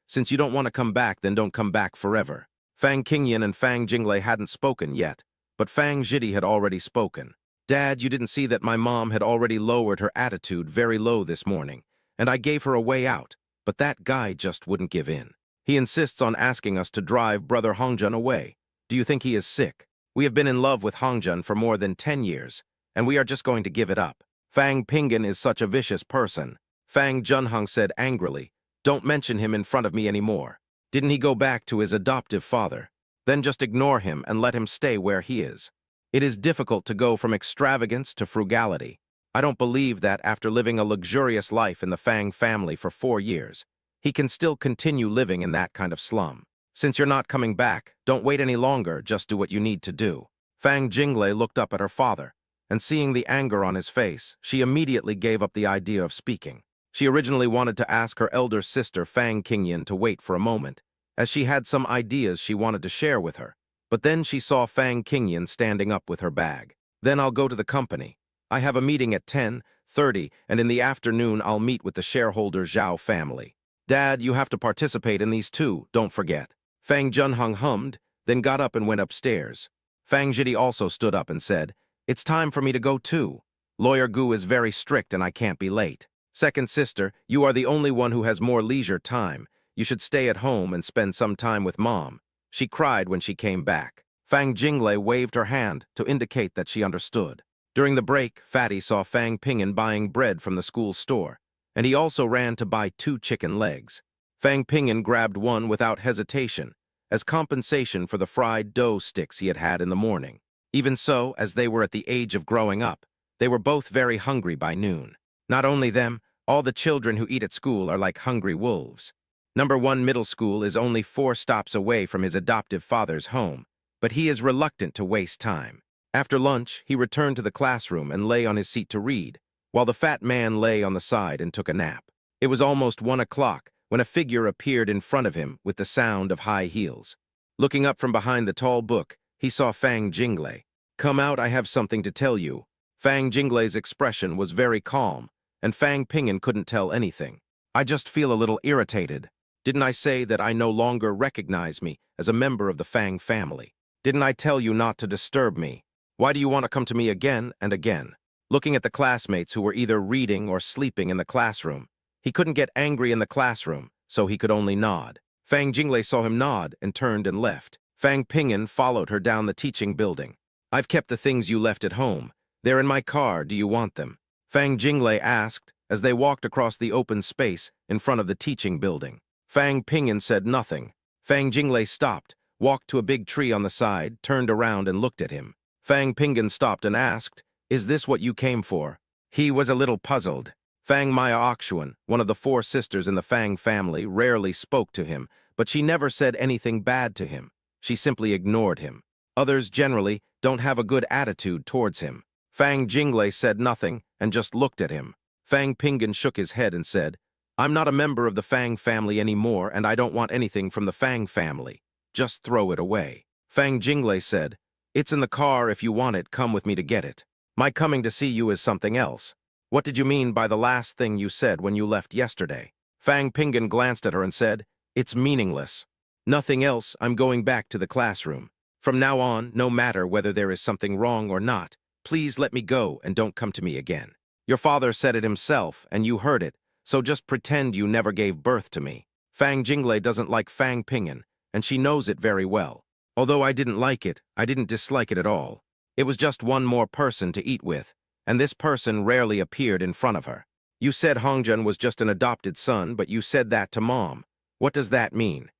Since you don't want to come back, then don't come back forever." Fang Qingyan and Fang Jinglei hadn't spoken yet, but Fang Zhidi had already spoken. Dad, you didn't see that my mom had already lowered her attitude very low this morning, and I gave her a way out, but that guy just wouldn't give in. He insists on asking us to drive Brother Hongjun away. Do you think he is sick? We have been in love with Hongjun for more than 10 years, and we are just going to give it up. Fang Pinggan is such a vicious person. Fang Junhong said angrily, "Don't mention him in front of me anymore. Didn't he go back to his adoptive father? Then just ignore him and let him stay where he is. It is difficult to go from extravagance to frugality. I don't believe that after living a luxurious life in the Fang family for 4 years, he can still continue living in that kind of slum. Since you're not coming back, don't wait any longer, just do what you need to do." Fang Jinglei looked up at her father, and seeing the anger on his face, she immediately gave up the idea of speaking. She originally wanted to ask her elder sister Fang Qingyan to wait for a moment, as she had some ideas she wanted to share with her. But then she saw Fang Qingyan standing up with her bag. "Then I'll go to the company. I have a meeting at 10:30, and in the afternoon I'll meet with the shareholder Zhao family. Dad, you have to participate in these too, don't forget." Fang Junhong hummed, then got up and went upstairs. Fang Zhidi also stood up and said, "It's time for me to go too. Lawyer Gu is very strict and I can't be late. Second sister, you are the only one who has more leisure time. You should stay at home and spend some time with Mom." She cried when she came back. Fang Jinglei waved her hand to indicate that she understood. During the break, Fatty saw Fang Pingyan buying bread from the school store, and he also ran to buy 2 chicken legs. Fang Pingyan grabbed one without hesitation, as compensation for the fried dough sticks he had had in the morning. Even so, as they were at the age of growing up, they were both very hungry by noon. Not only them, all the children who eat at school are like hungry wolves. Number 1 middle school is only 4 stops away from his adoptive father's home, but he is reluctant to waste time. After lunch, he returned to the classroom and lay on his seat to read, while the fat man lay on the side and took a nap. It was almost 1 o'clock when a figure appeared in front of him with the sound of high heels. Looking up from behind the tall book, he saw Fang Jinglei. "Come out, I have something to tell you." Fang Jinglei's expression was very calm, and Fang Pingyan couldn't tell anything. "I just feel a little irritated. Didn't I say that I no longer recognize me as a member of the Fang family? Didn't I tell you not to disturb me? Why do you want to come to me again and again?" Looking at the classmates who were either reading or sleeping in the classroom, he couldn't get angry in the classroom, so he could only nod. Fang Jinglei saw him nod and turned and left. Fang Pingyan followed her down the teaching building. "I've kept the things you left at home. They're in my car. Do you want them?" Fang Jinglei asked as they walked across the open space in front of the teaching building. Fang Pingyan said nothing. Fang Jinglei stopped, walked to a big tree on the side, turned around and looked at him. Fang Pingyan stopped and asked, "Is this what you came for?" He was a little puzzled. Fang Maya Oxuan, one of the 4 sisters in the Fang family, rarely spoke to him, but she never said anything bad to him. She simply ignored him. Others generally don't have a good attitude towards him. Fang Jinglei said nothing and just looked at him. Fang Pingyan shook his head and said, "I'm not a member of the Fang family anymore, and I don't want anything from the Fang family. Just throw it away." Fang Jinglei said, "It's in the car. If you want it, come with me to get it. My coming to see you is something else. What did you mean by the last thing you said when you left yesterday?" Fang Pingyan glanced at her and said, "It's meaningless. Nothing else. I'm going back to the classroom. From now on, no matter whether there is something wrong or not, please let me go and don't come to me again. Your father said it himself, and you heard it, so just pretend you never gave birth to me." Fang Jinglei doesn't like Fang Pingyan, and she knows it very well. "Although I didn't like it, I didn't dislike it at all. It was just one more person to eat with, and this person rarely appeared in front of her. You said Hongjun was just an adopted son, but you said that to Mom. What does that mean?